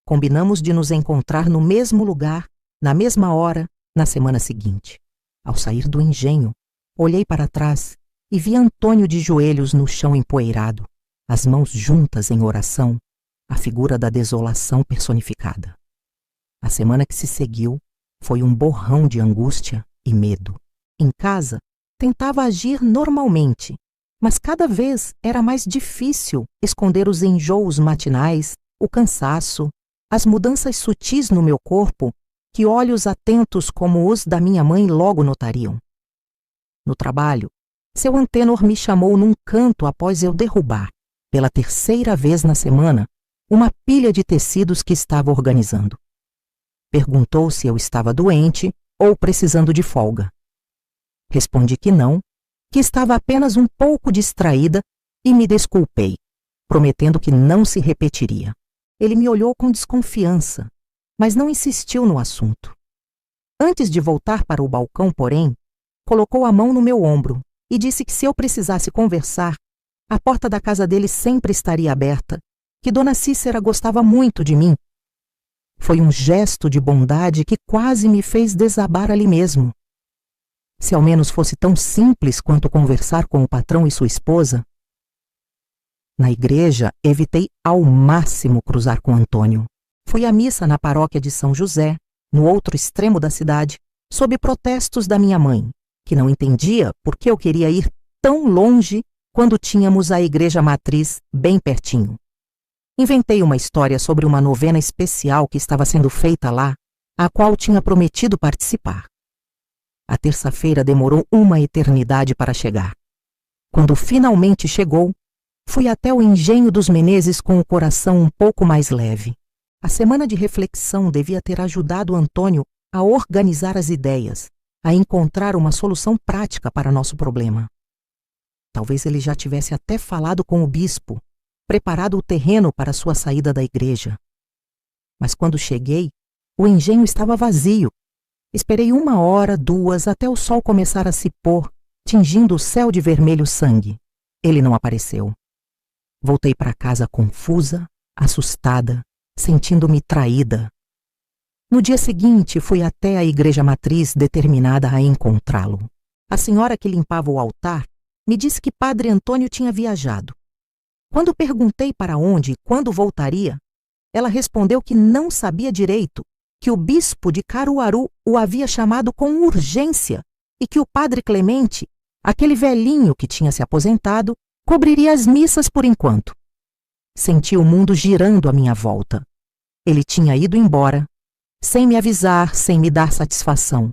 Combinamos de nos encontrar no mesmo lugar, na mesma hora, na semana seguinte. Ao sair do engenho, olhei para trás e vi Antônio de joelhos no chão empoeirado, as mãos juntas em oração, a figura da desolação personificada. A semana que se seguiu foi um borrão de angústia e medo. Em casa, tentava agir normalmente, mas cada vez era mais difícil esconder os enjoos matinais, o cansaço, as mudanças sutis no meu corpo que olhos atentos como os da minha mãe logo notariam. No trabalho, seu Antênor me chamou num canto após eu derrubar, pela terceira vez na semana, uma pilha de tecidos que estava organizando. Perguntou se eu estava doente ou precisando de folga. Respondi que não, que estava apenas um pouco distraída e me desculpei, prometendo que não se repetiria. Ele me olhou com desconfiança, mas não insistiu no assunto. Antes de voltar para o balcão, porém, colocou a mão no meu ombro e disse que se eu precisasse conversar, a porta da casa dele sempre estaria aberta, que Dona Cícera gostava muito de mim. Foi um gesto de bondade que quase me fez desabar ali mesmo. Se ao menos fosse tão simples quanto conversar com o patrão e sua esposa. Na igreja, evitei ao máximo cruzar com Antônio. Fui à missa na paróquia de São José, no outro extremo da cidade, sob protestos da minha mãe, que não entendia por que eu queria ir tão longe quando tínhamos a igreja matriz bem pertinho. Inventei uma história sobre uma novena especial que estava sendo feita lá, a qual tinha prometido participar. A terça-feira demorou uma eternidade para chegar. Quando finalmente chegou, fui até o engenho dos Menezes com o coração um pouco mais leve. A semana de reflexão devia ter ajudado Antônio a organizar as ideias, a encontrar uma solução prática para nosso problema. Talvez ele já tivesse até falado com o bispo, preparado o terreno para sua saída da igreja. Mas quando cheguei, o engenho estava vazio. Esperei 1 hora, 2, até o sol começar a se pôr, tingindo o céu de vermelho sangue. Ele não apareceu. Voltei para casa confusa, assustada, sentindo-me traída. No dia seguinte, fui até a igreja matriz determinada a encontrá-lo. A senhora que limpava o altar me disse que Padre Antônio tinha viajado. Quando perguntei para onde e quando voltaria, Ela respondeu que não sabia direito, que o bispo de Caruaru o havia chamado com urgência e que o padre Clemente, aquele velhinho que tinha se aposentado, cobriria as missas por enquanto. Senti o mundo girando à minha volta. Ele tinha ido embora, sem me avisar, sem me dar satisfação.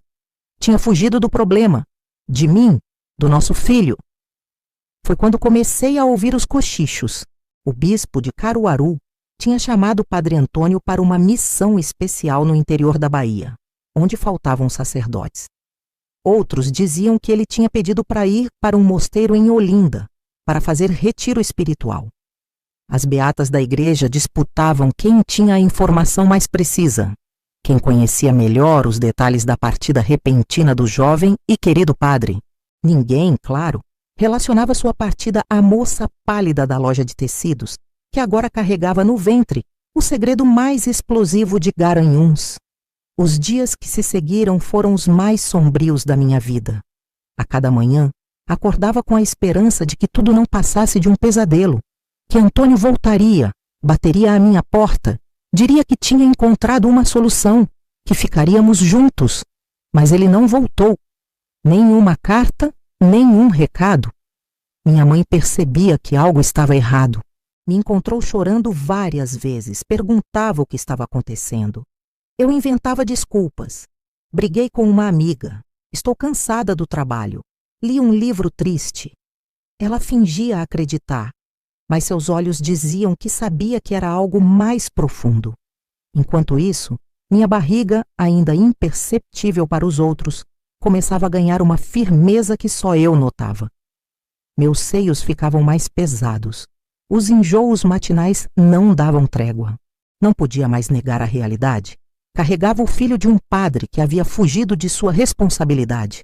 Tinha fugido do problema, de mim, do nosso filho. Foi quando comecei a ouvir os cochichos. O bispo de Caruaru tinha chamado o padre Antônio para uma missão especial no interior da Bahia, onde faltavam sacerdotes. Outros diziam que ele tinha pedido para ir para um mosteiro em Olinda, para fazer retiro espiritual. As beatas da igreja disputavam quem tinha a informação mais precisa, quem conhecia melhor os detalhes da partida repentina do jovem e querido padre. Ninguém, claro, relacionava sua partida à moça pálida da loja de tecidos, que agora carregava no ventre o segredo mais explosivo de Garanhuns. Os dias que se seguiram foram os mais sombrios da minha vida. A cada manhã, acordava com a esperança de que tudo não passasse de um pesadelo, que Antônio voltaria, bateria à minha porta, diria que tinha encontrado uma solução, que ficaríamos juntos. Mas ele não voltou. Nenhuma carta, nenhum recado. Minha mãe percebia que algo estava errado. Me encontrou chorando várias vezes, perguntava o que estava acontecendo. Eu inventava desculpas. Briguei com uma amiga. Estou cansada do trabalho. Li um livro triste. Ela fingia acreditar, mas seus olhos diziam que sabia que era algo mais profundo. Enquanto isso, minha barriga, ainda imperceptível para os outros, começava a ganhar uma firmeza que só eu notava. Meus seios ficavam mais pesados. Os enjoos matinais não davam trégua. Não podia mais negar a realidade. Carregava o filho de um padre que havia fugido de sua responsabilidade.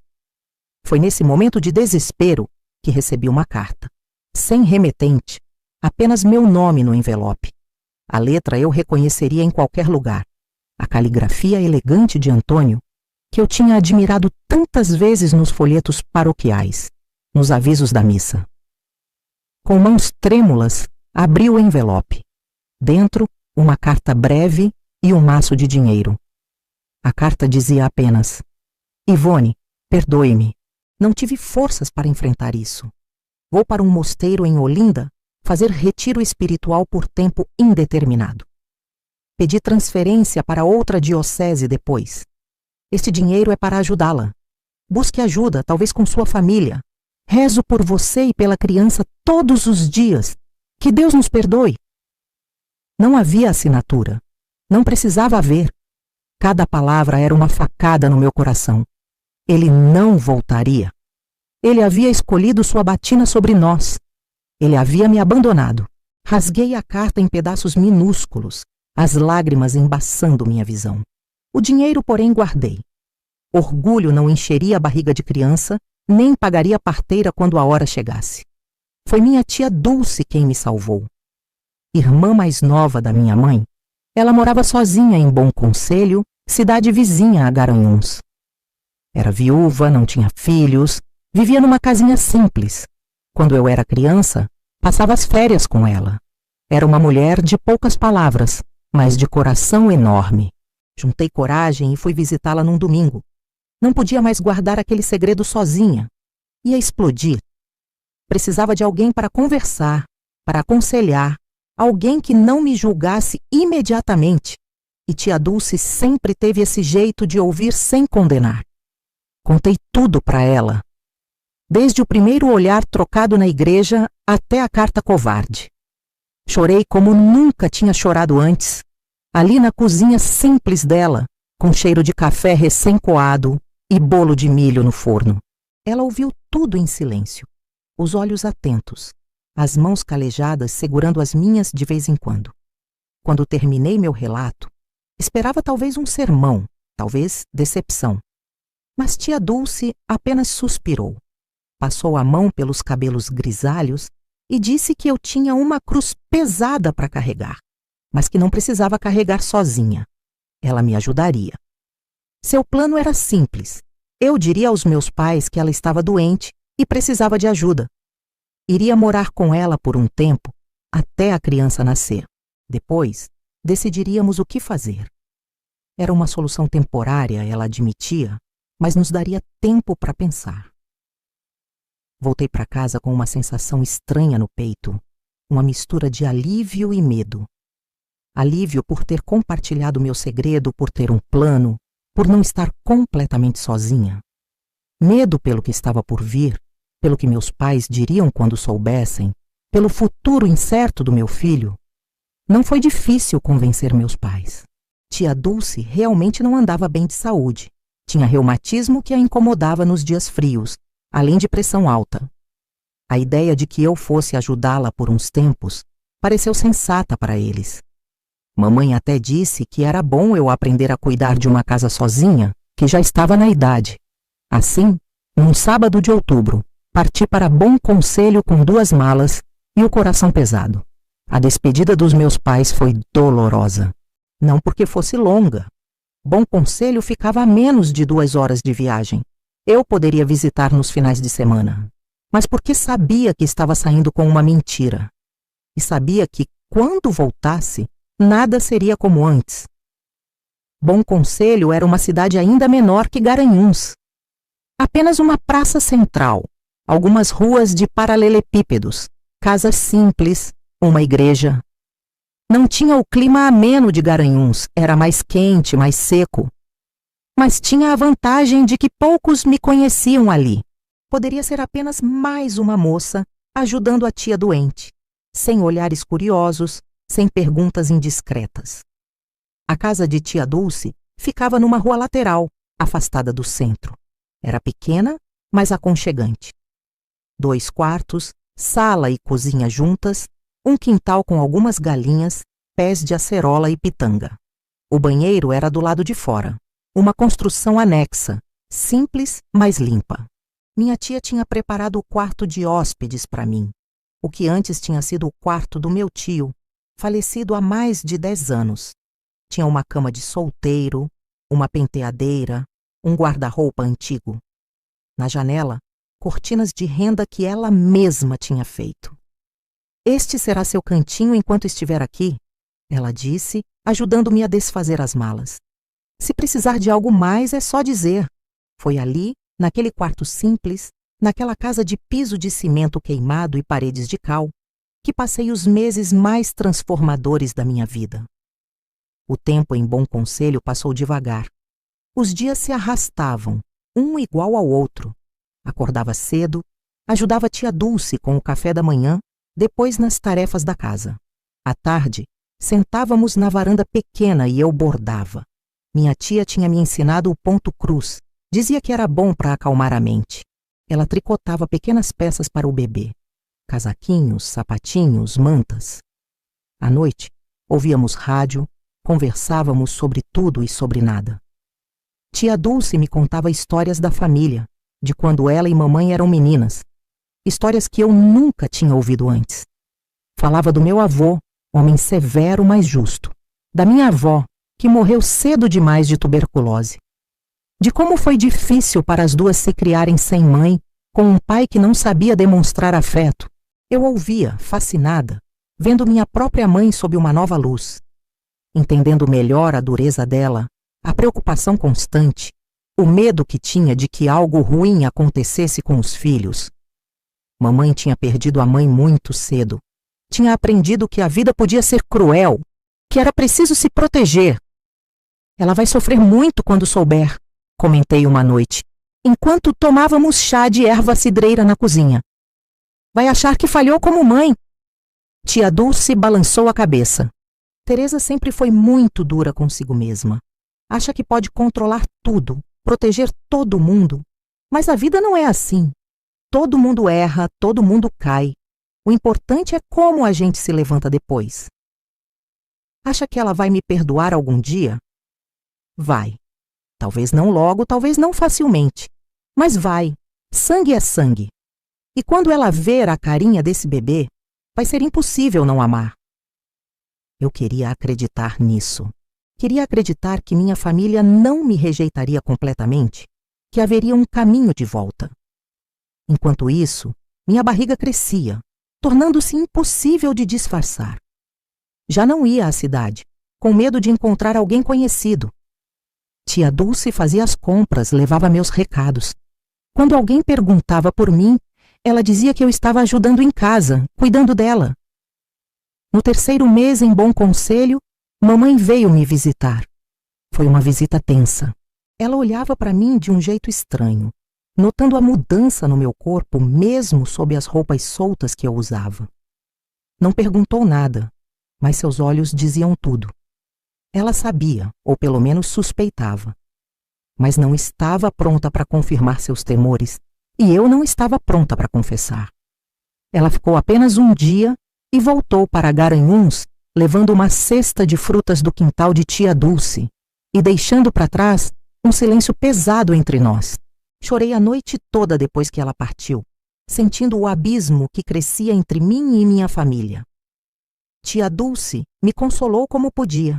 Foi nesse momento de desespero que recebi uma carta. Sem remetente, apenas meu nome no envelope. A letra eu reconheceria em qualquer lugar. A caligrafia elegante de Antônio, que eu tinha admirado tantas vezes nos folhetos paroquiais, nos avisos da missa. Com mãos trêmulas, abri o envelope. Dentro, uma carta breve e um maço de dinheiro. A carta dizia apenas: Ivone, perdoe-me. Não tive forças para enfrentar isso. Vou para um mosteiro em Olinda fazer retiro espiritual por tempo indeterminado. Pedi transferência para outra diocese depois. Este dinheiro é para ajudá-la. Busque ajuda, talvez com sua família. Rezo por você e pela criança todos os dias. Que Deus nos perdoe. Não havia assinatura. Não precisava haver. Cada palavra era uma facada no meu coração. Ele não voltaria. Ele havia escolhido sua batina sobre nós. Ele havia me abandonado. Rasguei a carta em pedaços minúsculos, as lágrimas embaçando minha visão. O dinheiro, porém, guardei. Orgulho não encheria a barriga de criança, nem pagaria a parteira quando a hora chegasse. Foi minha tia Dulce quem me salvou. Irmã mais nova da minha mãe, ela morava sozinha em Bom Conselho, cidade vizinha a Garanhuns. Era viúva, não tinha filhos, vivia numa casinha simples. Quando eu era criança, passava as férias com ela. Era uma mulher de poucas palavras, mas de coração enorme. Juntei coragem e fui visitá-la num domingo. Não podia mais guardar aquele segredo sozinha. Ia explodir. Precisava de alguém para conversar, para aconselhar, alguém que não me julgasse imediatamente. E tia Dulce sempre teve esse jeito de ouvir sem condenar. Contei tudo para ela. Desde o primeiro olhar trocado na igreja até a carta covarde. Chorei como nunca tinha chorado antes, ali na cozinha simples dela, com cheiro de café recém-coado e bolo de milho no forno. Ela ouviu tudo em silêncio, os olhos atentos, as mãos calejadas segurando as minhas de vez em quando. Quando terminei meu relato, esperava talvez um sermão, talvez decepção. Mas tia Dulce apenas suspirou. Passou a mão pelos cabelos grisalhos e disse que eu tinha uma cruz pesada para carregar, mas que não precisava carregar sozinha. Ela me ajudaria. Seu plano era simples. Eu diria aos meus pais que ela estava doente e precisava de ajuda. Iria morar com ela por um tempo, até a criança nascer. Depois, decidiríamos o que fazer. Era uma solução temporária, ela admitia, mas nos daria tempo para pensar. Voltei para casa com uma sensação estranha no peito, uma mistura de alívio e medo. Alívio por ter compartilhado meu segredo, por ter um plano, por não estar completamente sozinha. Medo pelo que estava por vir, pelo que meus pais diriam quando soubessem, pelo futuro incerto do meu filho. Não foi difícil convencer meus pais. Tia Dulce realmente não andava bem de saúde. Tinha reumatismo que a incomodava nos dias frios, além de pressão alta. A ideia de que eu fosse ajudá-la por uns tempos pareceu sensata para eles. Mamãe até disse que era bom eu aprender a cuidar de uma casa sozinha, que já estava na idade. Assim, num sábado de outubro, parti para Bom Conselho com 2 malas e o coração pesado. A despedida dos meus pais foi dolorosa. Não porque fosse longa. Bom Conselho ficava a menos de 2 horas de viagem. Eu poderia visitar nos finais de semana. Mas porque sabia que estava saindo com uma mentira. E sabia que, quando voltasse, nada seria como antes. Bom Conselho era uma cidade ainda menor que Garanhuns. Apenas uma praça central, algumas ruas de paralelepípedos, casas simples, uma igreja. Não tinha o clima ameno de Garanhuns, era mais quente, mais seco. Mas tinha a vantagem de que poucos me conheciam ali. Poderia ser apenas mais uma moça ajudando a tia doente, sem olhares curiosos, sem perguntas indiscretas. A casa de tia Dulce ficava numa rua lateral, afastada do centro. Era pequena, mas aconchegante. 2 quartos, sala e cozinha juntas, um quintal com algumas galinhas, pés de acerola e pitanga. O banheiro era do lado de fora, uma construção anexa, simples, mas limpa. Minha tia tinha preparado o quarto de hóspedes para mim, o que antes tinha sido o quarto do meu tio, falecido há mais de 10 anos. Tinha uma cama de solteiro, uma penteadeira, um guarda-roupa antigo. Na janela, cortinas de renda que ela mesma tinha feito. Este será seu cantinho enquanto estiver aqui, ela disse, ajudando-me a desfazer as malas. Se precisar de algo mais, é só dizer. Foi ali, naquele quarto simples, naquela casa de piso de cimento queimado e paredes de cal, que passei os meses mais transformadores da minha vida. O tempo em Bom Conselho passou devagar. Os dias se arrastavam, um igual ao outro. Acordava cedo, ajudava a tia Dulce com o café da manhã, depois nas tarefas da casa. À tarde, sentávamos na varanda pequena e eu bordava. Minha tia tinha me ensinado o ponto cruz. Dizia que era bom para acalmar a mente. Ela tricotava pequenas peças para o bebê. Casaquinhos, sapatinhos, mantas. À noite, ouvíamos rádio, conversávamos sobre tudo e sobre nada. Tia Dulce me contava histórias da família, de quando ela e mamãe eram meninas. Histórias que eu nunca tinha ouvido antes. Falava do meu avô, homem severo, mas justo. Da minha avó, que morreu cedo demais de tuberculose. De como foi difícil para as duas se criarem sem mãe, com um pai que não sabia demonstrar afeto. Eu ouvia, fascinada, vendo minha própria mãe sob uma nova luz. Entendendo melhor a dureza dela, a preocupação constante, o medo que tinha de que algo ruim acontecesse com os filhos. Mamãe tinha perdido a mãe muito cedo. Tinha aprendido que a vida podia ser cruel, que era preciso se proteger. Ela vai sofrer muito quando souber, comentei uma noite, enquanto tomávamos chá de erva cidreira na cozinha. Vai achar que falhou como mãe. Tia Dulce balançou a cabeça. Teresa sempre foi muito dura consigo mesma. Acha que pode controlar tudo, proteger todo mundo. Mas a vida não é assim. Todo mundo erra, todo mundo cai. O importante é como a gente se levanta depois. Acha que ela vai me perdoar algum dia? Vai. Talvez não logo, talvez não facilmente. Mas vai. Sangue é sangue. E quando ela ver a carinha desse bebê, vai ser impossível não amar. Eu queria acreditar nisso. Queria acreditar que minha família não me rejeitaria completamente, que haveria um caminho de volta. Enquanto isso, minha barriga crescia, tornando-se impossível de disfarçar. Já não ia à cidade, com medo de encontrar alguém conhecido. Tia Dulce fazia as compras, levava meus recados. Quando alguém perguntava por mim, ela dizia que eu estava ajudando em casa, cuidando dela. No terceiro mês em Bom Conselho, mamãe veio me visitar. Foi uma visita tensa. Ela olhava para mim de um jeito estranho, notando a mudança no meu corpo, mesmo sob as roupas soltas que eu usava. Não perguntou nada, mas seus olhos diziam tudo. Ela sabia, ou pelo menos suspeitava, mas não estava pronta para confirmar seus temores, e eu não estava pronta para confessar. Ela ficou apenas um dia e voltou para Garanhuns, levando uma cesta de frutas do quintal de tia Dulce, e deixando para trás um silêncio pesado entre nós. Chorei a noite toda depois que ela partiu, sentindo o abismo que crescia entre mim e minha família. Tia Dulce me consolou como podia.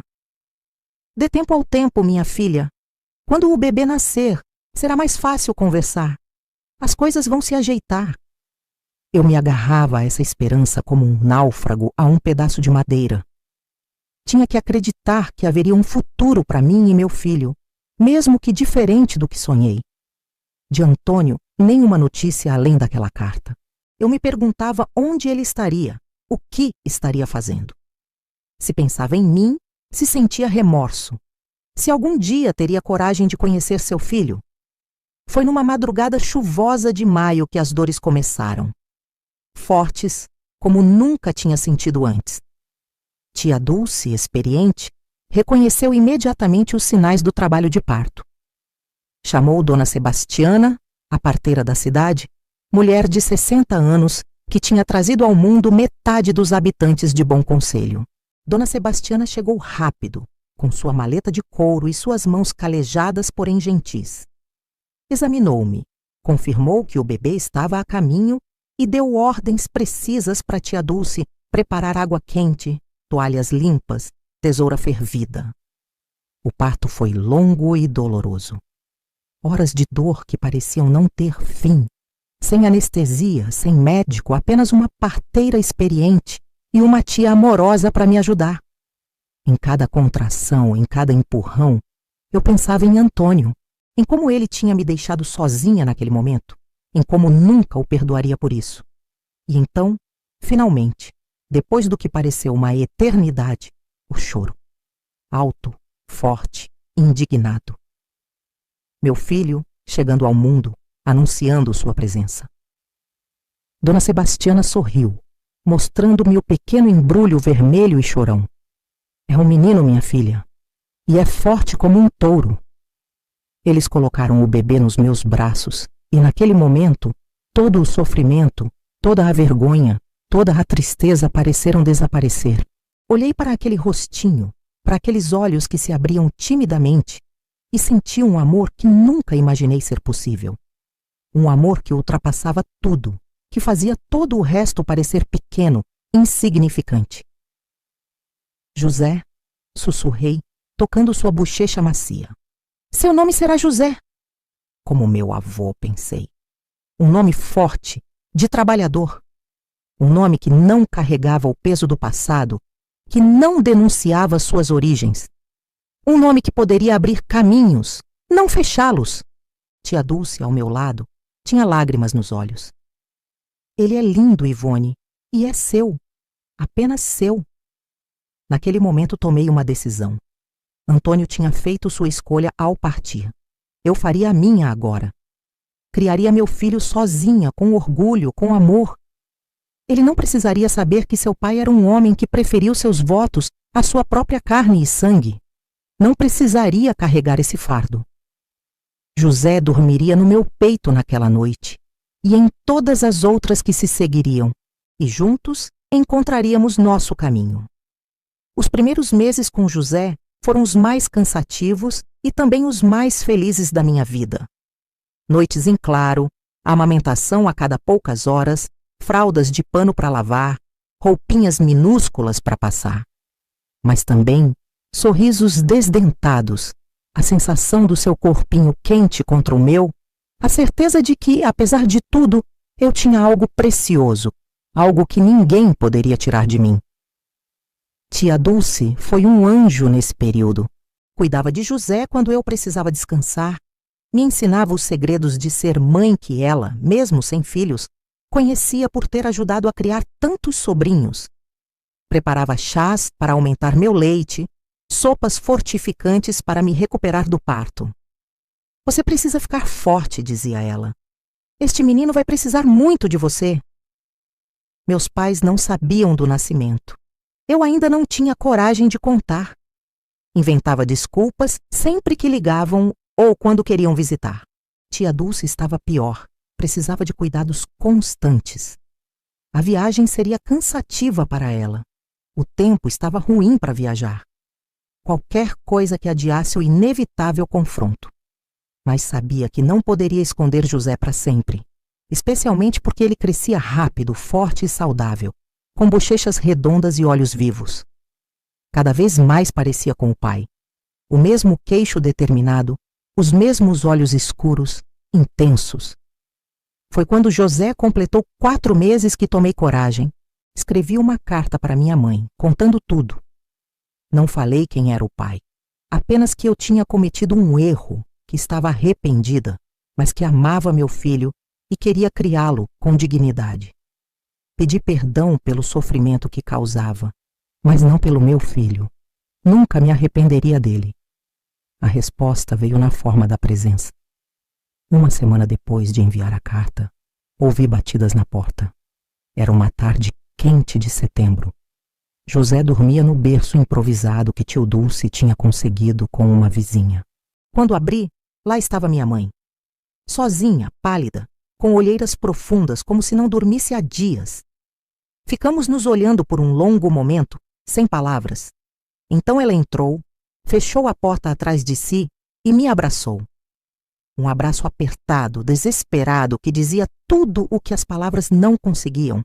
Dê tempo ao tempo, minha filha. Quando o bebê nascer, será mais fácil conversar. As coisas vão se ajeitar. Eu me agarrava a essa esperança como um náufrago a um pedaço de madeira. Tinha que acreditar que haveria um futuro para mim e meu filho, mesmo que diferente do que sonhei. De Antônio, nenhuma notícia além daquela carta. Eu me perguntava onde ele estaria, o que estaria fazendo. Se pensava em mim, se sentia remorso. Se algum dia teria coragem de conhecer seu filho. Foi numa madrugada chuvosa de maio que as dores começaram. Fortes, como nunca tinha sentido antes. Tia Dulce, experiente, reconheceu imediatamente os sinais do trabalho de parto. Chamou Dona Sebastiana, a parteira da cidade, mulher de 60 anos, que tinha trazido ao mundo metade dos habitantes de Bom Conselho. Dona Sebastiana chegou rápido, com sua maleta de couro e suas mãos calejadas, porém gentis. Examinou-me, confirmou que o bebê estava a caminho e deu ordens precisas para tia Dulce preparar água quente, toalhas limpas, tesoura fervida. O parto foi longo e doloroso. Horas de dor que pareciam não ter fim, sem anestesia, sem médico, apenas uma parteira experiente e uma tia amorosa para me ajudar. Em cada contração, em cada empurrão, eu pensava em Antônio, em como ele tinha me deixado sozinha naquele momento, em como nunca o perdoaria por isso. E então, finalmente, depois do que pareceu uma eternidade, o choro. Alto, forte, indignado. Meu filho chegando ao mundo, anunciando sua presença. Dona Sebastiana sorriu, mostrando-me o pequeno embrulho vermelho e chorão. É um menino, minha filha, e é forte como um touro. Eles colocaram o bebê nos meus braços, e naquele momento, todo o sofrimento, toda a vergonha, toda a tristeza pareceram desaparecer. Olhei para aquele rostinho, para aqueles olhos que se abriam timidamente, e senti um amor que nunca imaginei ser possível. Um amor que ultrapassava tudo, que fazia todo o resto parecer pequeno, insignificante. José, sussurrei, tocando sua bochecha macia. Seu nome será José. Como meu avô, pensei. Um nome forte, de trabalhador. Um nome que não carregava o peso do passado, que não denunciava suas origens. Um nome que poderia abrir caminhos, não fechá-los. Tia Dulce, ao meu lado, tinha lágrimas nos olhos. Ele é lindo, Ivone, e é seu, apenas seu. Naquele momento tomei uma decisão. Antônio tinha feito sua escolha ao partir. Eu faria a minha agora. Criaria meu filho sozinha, com orgulho, com amor. Ele não precisaria saber que seu pai era um homem que preferiu seus votos à sua própria carne e sangue. Não precisaria carregar esse fardo. José dormiria no meu peito naquela noite, e em todas as outras que se seguiriam, e juntos encontraríamos nosso caminho. Os primeiros meses com José foram os mais cansativos e também os mais felizes da minha vida. Noites em claro, amamentação a cada poucas horas, fraldas de pano para lavar, roupinhas minúsculas para passar. Mas também sorrisos desdentados, a sensação do seu corpinho quente contra o meu, a certeza de que, apesar de tudo, eu tinha algo precioso, algo que ninguém poderia tirar de mim. Tia Dulce foi um anjo nesse período. Cuidava de José quando eu precisava descansar, me ensinava os segredos de ser mãe que ela, mesmo sem filhos, conhecia por ter ajudado a criar tantos sobrinhos. Preparava chás para aumentar meu leite, sopas fortificantes para me recuperar do parto. Você precisa ficar forte, dizia ela. Este menino vai precisar muito de você. Meus pais não sabiam do nascimento. Eu ainda não tinha coragem de contar. Inventava desculpas sempre que ligavam ou quando queriam visitar. Tia Dulce estava pior. Precisava de cuidados constantes. A viagem seria cansativa para ela. O tempo estava ruim para viajar. Qualquer coisa que adiasse o inevitável confronto. Mas sabia que não poderia esconder José para sempre, especialmente porque ele crescia rápido, forte e saudável, com bochechas redondas e olhos vivos. Cada vez mais parecia com o pai. O mesmo queixo determinado, os mesmos olhos escuros, intensos. Foi quando José completou 4 meses que tomei coragem. Escrevi uma carta para minha mãe, contando tudo. Não falei quem era o pai, apenas que eu tinha cometido um erro, que estava arrependida, mas que amava meu filho e queria criá-lo com dignidade. Pedi perdão pelo sofrimento que causava, mas não pelo meu filho. Nunca me arrependeria dele. A resposta veio na forma da presença. Uma semana depois de enviar a carta, ouvi batidas na porta. Era uma tarde quente de setembro. José dormia no berço improvisado que tio Dulce tinha conseguido com uma vizinha. Quando abri, lá estava minha mãe. Sozinha, pálida, com olheiras profundas, como se não dormisse há dias. Ficamos nos olhando por um longo momento, sem palavras. Então ela entrou, fechou a porta atrás de si e me abraçou. Um abraço apertado, desesperado, que dizia tudo o que as palavras não conseguiam.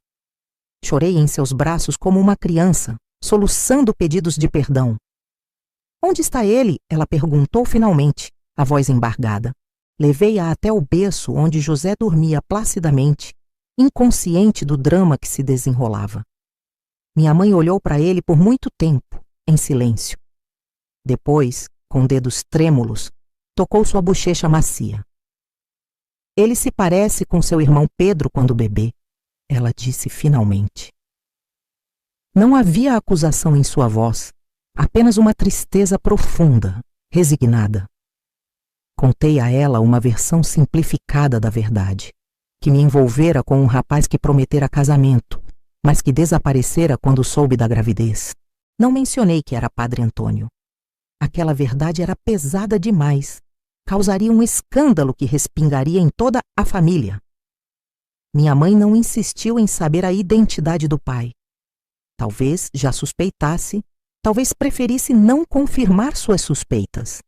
Chorei em seus braços como uma criança, soluçando pedidos de perdão. Onde está ele? Ela perguntou finalmente, a voz embargada. Levei-a até o berço onde José dormia placidamente, inconsciente do drama que se desenrolava. Minha mãe olhou para ele por muito tempo, em silêncio. Depois, com dedos trêmulos, tocou sua bochecha macia. Ele se parece com seu irmão Pedro quando bebê, ela disse finalmente. Não havia acusação em sua voz, apenas uma tristeza profunda, resignada. Contei a ela uma versão simplificada da verdade, que me envolvera com um rapaz que prometera casamento, mas que desaparecera quando soube da gravidez. Não mencionei que era Padre Antônio. Aquela verdade era pesada demais. Causaria um escândalo que respingaria em toda a família. Minha mãe não insistiu em saber a identidade do pai. Talvez já suspeitasse, talvez preferisse não confirmar suas suspeitas.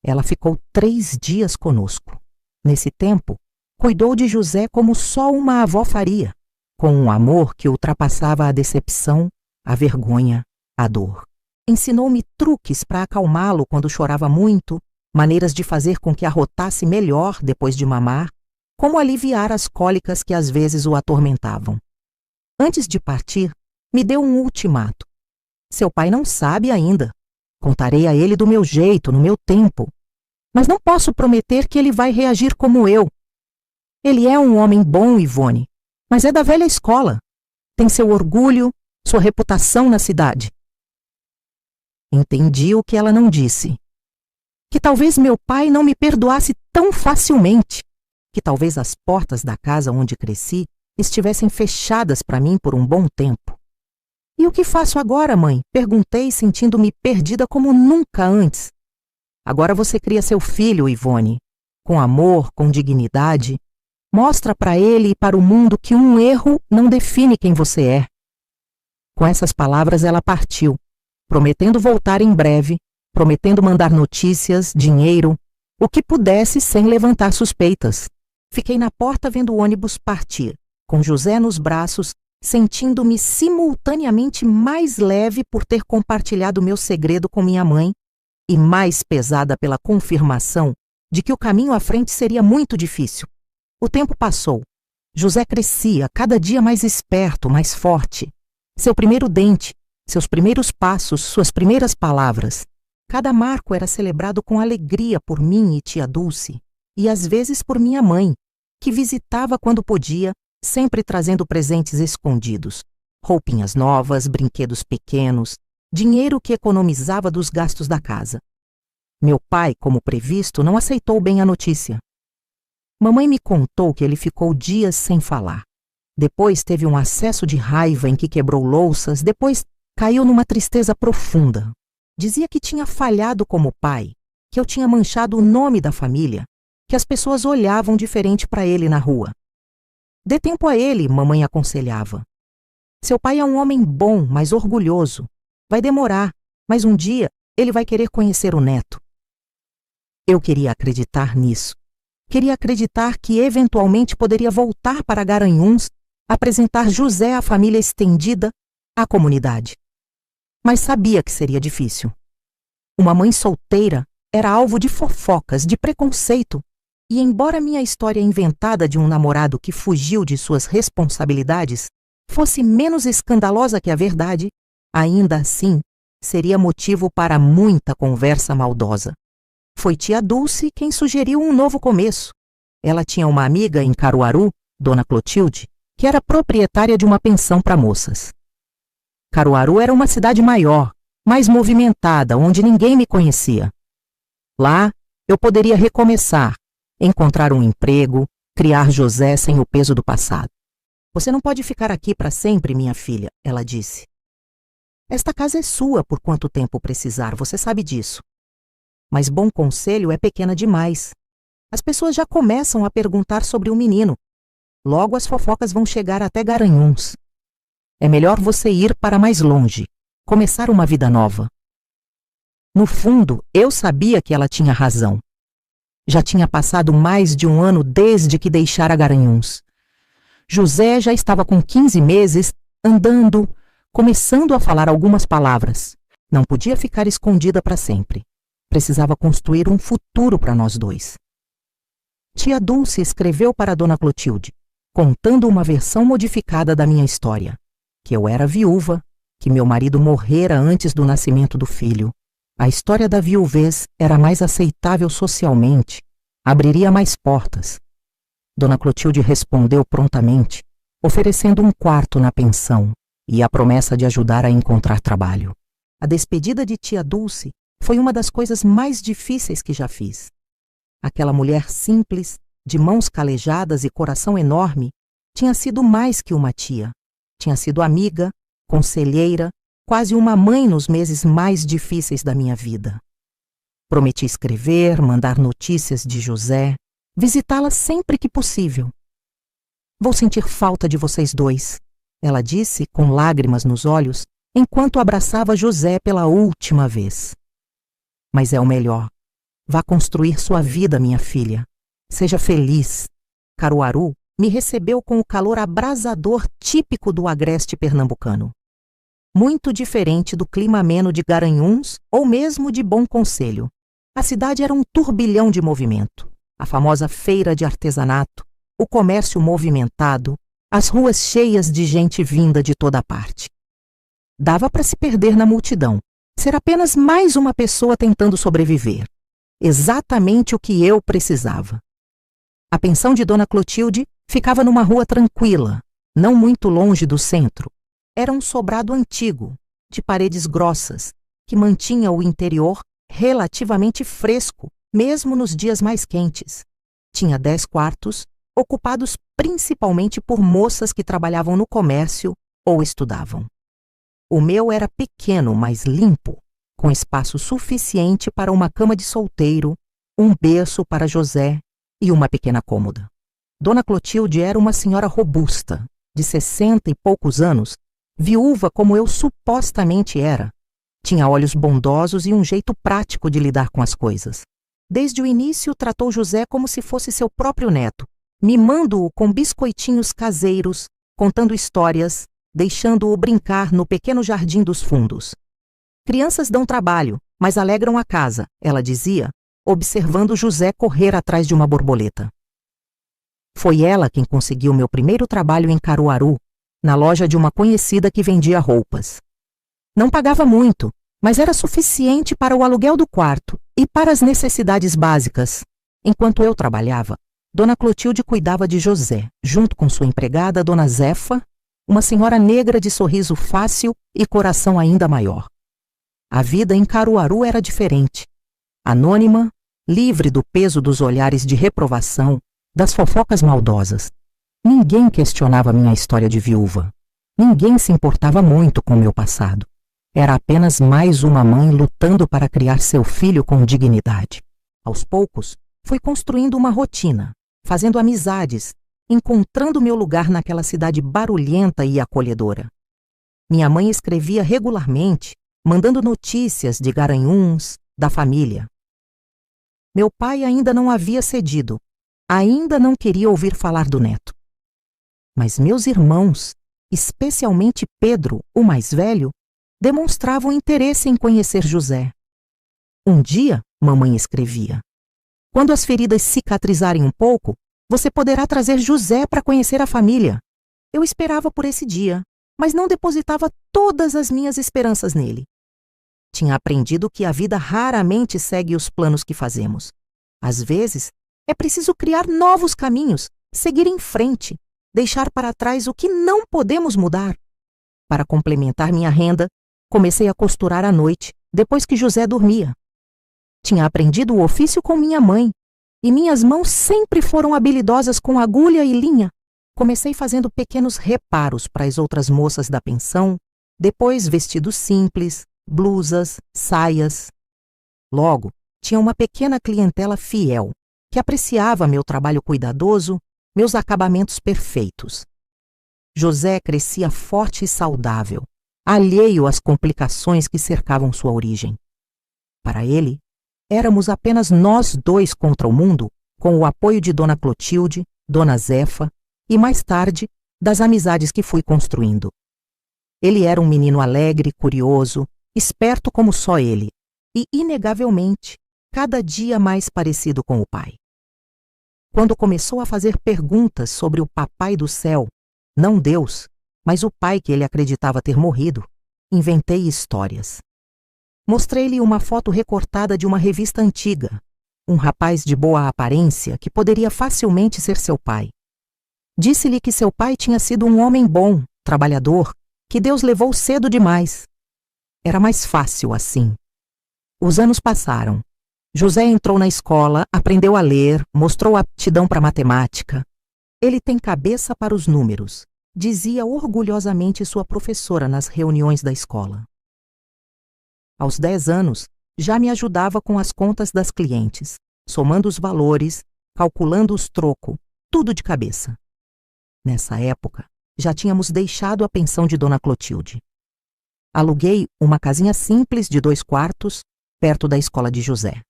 Ela ficou 3 dias conosco. Nesse tempo, cuidou de José como só uma avó faria, com um amor que ultrapassava a decepção, a vergonha, a dor. Ensinou-me truques para acalmá-lo quando chorava muito, maneiras de fazer com que arrotasse melhor depois de mamar, como aliviar as cólicas que às vezes o atormentavam. Antes de partir, me deu um ultimato. Seu pai não sabe ainda. Contarei a ele do meu jeito, no meu tempo. Mas não posso prometer que ele vai reagir como eu. Ele é um homem bom, Ivone, mas é da velha escola. Tem seu orgulho, sua reputação na cidade. Entendi o que ela não disse. Que talvez meu pai não me perdoasse tão facilmente, que talvez as portas da casa onde cresci estivessem fechadas para mim por um bom tempo. E o que faço agora, mãe? Perguntei, sentindo-me perdida como nunca antes. Agora você cria seu filho, Ivone, com amor, com dignidade. Mostra para ele e para o mundo que um erro não define quem você é. Com essas palavras ela partiu, prometendo voltar em breve, prometendo mandar notícias, dinheiro, o que pudesse sem levantar suspeitas. Fiquei na porta vendo o ônibus partir, com José nos braços, sentindo-me simultaneamente mais leve por ter compartilhado meu segredo com minha mãe e mais pesada pela confirmação de que o caminho à frente seria muito difícil. O tempo passou. José crescia, cada dia mais esperto, mais forte. Seu primeiro dente, Seus primeiros passos, suas primeiras palavras. Cada marco era celebrado com alegria por mim e tia Dulce, e às vezes por minha mãe, que visitava quando podia, sempre trazendo presentes escondidos, roupinhas novas, brinquedos pequenos, dinheiro que economizava dos gastos da casa. Meu pai, como previsto, não aceitou bem a notícia. Mamãe me contou que ele ficou dias sem falar. Depois teve um acesso de raiva em que quebrou louças, depois caiu numa tristeza profunda. Dizia que tinha falhado como pai, que eu tinha manchado o nome da família, que as pessoas olhavam diferente para ele na rua. Dê tempo a ele, mamãe aconselhava. Seu pai é um homem bom, mas orgulhoso. Vai demorar, mas um dia ele vai querer conhecer o neto. Eu queria acreditar nisso. Queria acreditar que eventualmente poderia voltar para Garanhuns, apresentar José à família estendida, à comunidade. Mas sabia que seria difícil. Uma mãe solteira era alvo de fofocas, de preconceito, e embora minha história inventada de um namorado que fugiu de suas responsabilidades fosse menos escandalosa que a verdade, ainda assim seria motivo para muita conversa maldosa. Foi tia Dulce quem sugeriu um novo começo. Ela tinha uma amiga em Caruaru, Dona Clotilde, que era proprietária de uma pensão para moças. Caruaru era uma cidade maior, mais movimentada, onde ninguém me conhecia. Lá, eu poderia recomeçar, encontrar um emprego, criar José sem o peso do passado. Você não pode ficar aqui para sempre, minha filha, ela disse. Esta casa é sua por quanto tempo precisar, você sabe disso. Mas Bom Conselho é pequena demais. As pessoas já começam a perguntar sobre o menino. Logo as fofocas vão chegar até Garanhuns. É melhor você ir para mais longe, começar uma vida nova. No fundo, eu sabia que ela tinha razão. Já tinha passado mais de um ano desde que deixara Garanhuns. José já estava com 15 meses, andando, começando a falar algumas palavras. Não podia ficar escondida para sempre. Precisava construir um futuro para nós dois. Tia Dulce escreveu para Dona Clotilde, contando uma versão modificada da minha história. Que eu era viúva, que meu marido morrera antes do nascimento do filho. A história da viuvez era mais aceitável socialmente, abriria mais portas. Dona Clotilde respondeu prontamente, oferecendo um quarto na pensão e a promessa de ajudar a encontrar trabalho. A despedida de tia Dulce foi uma das coisas mais difíceis que já fiz. Aquela mulher simples, de mãos calejadas e coração enorme, tinha sido mais que uma tia. Tinha sido amiga, conselheira, quase uma mãe nos meses mais difíceis da minha vida. Prometi escrever, mandar notícias de José, visitá-la sempre que possível. Vou sentir falta de vocês dois, ela disse, com lágrimas nos olhos, enquanto abraçava José pela última vez. Mas é o melhor. Vá construir sua vida, minha filha. Seja feliz. Caruaru me recebeu com o calor abrasador típico do agreste pernambucano. Muito diferente do clima ameno de Garanhuns ou mesmo de Bom Conselho. A cidade era um turbilhão de movimento. A famosa feira de artesanato, o comércio movimentado, as ruas cheias de gente vinda de toda parte. Dava para se perder na multidão, ser apenas mais uma pessoa tentando sobreviver. Exatamente o que eu precisava. A pensão de Dona Clotilde ficava numa rua tranquila, não muito longe do centro. Era um sobrado antigo, de paredes grossas, que mantinha o interior relativamente fresco, mesmo nos dias mais quentes. Tinha 10 quartos, ocupados principalmente por moças que trabalhavam no comércio ou estudavam. O meu era pequeno, mas limpo, com espaço suficiente para uma cama de solteiro, um berço para José e uma pequena cômoda. Dona Clotilde era uma senhora robusta, de 60 e poucos anos, viúva como eu supostamente era. Tinha olhos bondosos e um jeito prático de lidar com as coisas. Desde o início, tratou José como se fosse seu próprio neto, mimando-o com biscoitinhos caseiros, contando histórias, deixando-o brincar no pequeno jardim dos fundos. Crianças dão trabalho, mas alegram a casa, ela dizia, observando José correr atrás de uma borboleta. Foi ela quem conseguiu meu primeiro trabalho em Caruaru, na loja de uma conhecida que vendia roupas. Não pagava muito, mas era suficiente para o aluguel do quarto e para as necessidades básicas. Enquanto eu trabalhava, Dona Clotilde cuidava de José, junto com sua empregada, Dona Zefa, uma senhora negra de sorriso fácil e coração ainda maior. A vida em Caruaru era diferente. Anônima, livre do peso dos olhares de reprovação, das fofocas maldosas. Ninguém questionava minha história de viúva. Ninguém se importava muito com meu passado. Era apenas mais uma mãe lutando para criar seu filho com dignidade. Aos poucos, fui construindo uma rotina, fazendo amizades, encontrando meu lugar naquela cidade barulhenta e acolhedora. Minha mãe escrevia regularmente, mandando notícias de Garanhuns, da família. Meu pai ainda não havia cedido, ainda não queria ouvir falar do neto. Mas meus irmãos, especialmente Pedro, o mais velho, demonstravam interesse em conhecer José. Um dia, mamãe escrevia, quando as feridas cicatrizarem um pouco, você poderá trazer José para conhecer a família. Eu esperava por esse dia, mas não depositava todas as minhas esperanças nele. Tinha aprendido que a vida raramente segue os planos que fazemos. Às vezes, é preciso criar novos caminhos, seguir em frente, deixar para trás o que não podemos mudar. Para complementar minha renda, comecei a costurar à noite, depois que José dormia. Tinha aprendido o ofício com minha mãe, e minhas mãos sempre foram habilidosas com agulha e linha. Comecei fazendo pequenos reparos para as outras moças da pensão, depois vestidos simples, blusas, saias. Logo, tinha uma pequena clientela fiel, que apreciava meu trabalho cuidadoso, meus acabamentos perfeitos. José crescia forte e saudável, alheio às complicações que cercavam sua origem. Para ele, éramos apenas nós dois contra o mundo, com o apoio de Dona Clotilde, Dona Zefa e, mais tarde, das amizades que fui construindo. Ele era um menino alegre, curioso, esperto como só ele, e, inegavelmente, cada dia mais parecido com o pai. Quando começou a fazer perguntas sobre o Papai do Céu, não Deus, mas o pai que ele acreditava ter morrido, inventei histórias. Mostrei-lhe uma foto recortada de uma revista antiga, um rapaz de boa aparência que poderia facilmente ser seu pai. Disse-lhe que seu pai tinha sido um homem bom, trabalhador, que Deus levou cedo demais. Era mais fácil assim. Os anos passaram. José entrou na escola, aprendeu a ler, mostrou aptidão para matemática. Ele tem cabeça para os números, dizia orgulhosamente sua professora nas reuniões da escola. Aos 10 anos, já me ajudava com as contas das clientes, somando os valores, calculando os trocos, tudo de cabeça. Nessa época, já tínhamos deixado a pensão de Dona Clotilde. Aluguei uma casinha simples de 2 quartos, perto da escola de José.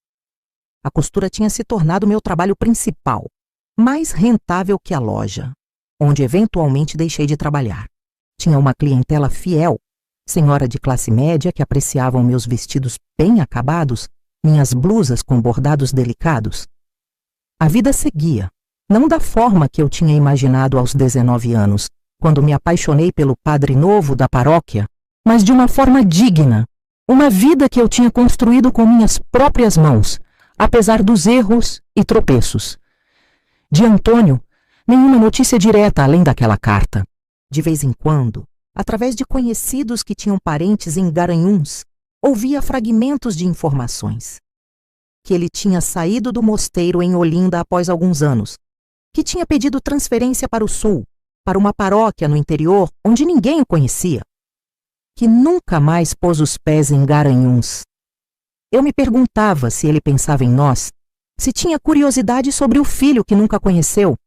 A costura tinha se tornado meu trabalho principal, mais rentável que a loja, onde eventualmente deixei de trabalhar. Tinha uma clientela fiel, senhora de classe média que apreciavam meus vestidos bem acabados, minhas blusas com bordados delicados. A vida seguia, não da forma que eu tinha imaginado aos 19 anos, quando me apaixonei pelo padre novo da paróquia, mas de uma forma digna, uma vida que eu tinha construído com minhas próprias mãos, apesar dos erros e tropeços. De Antônio, nenhuma notícia direta além daquela carta. De vez em quando, através de conhecidos que tinham parentes em Garanhuns, ouvia fragmentos de informações. Que ele tinha saído do mosteiro em Olinda após alguns anos, que tinha pedido transferência para o sul, para uma paróquia no interior onde ninguém o conhecia, que nunca mais pôs os pés em Garanhuns. Eu me perguntava se ele pensava em nós, se tinha curiosidade sobre o filho que nunca conheceu,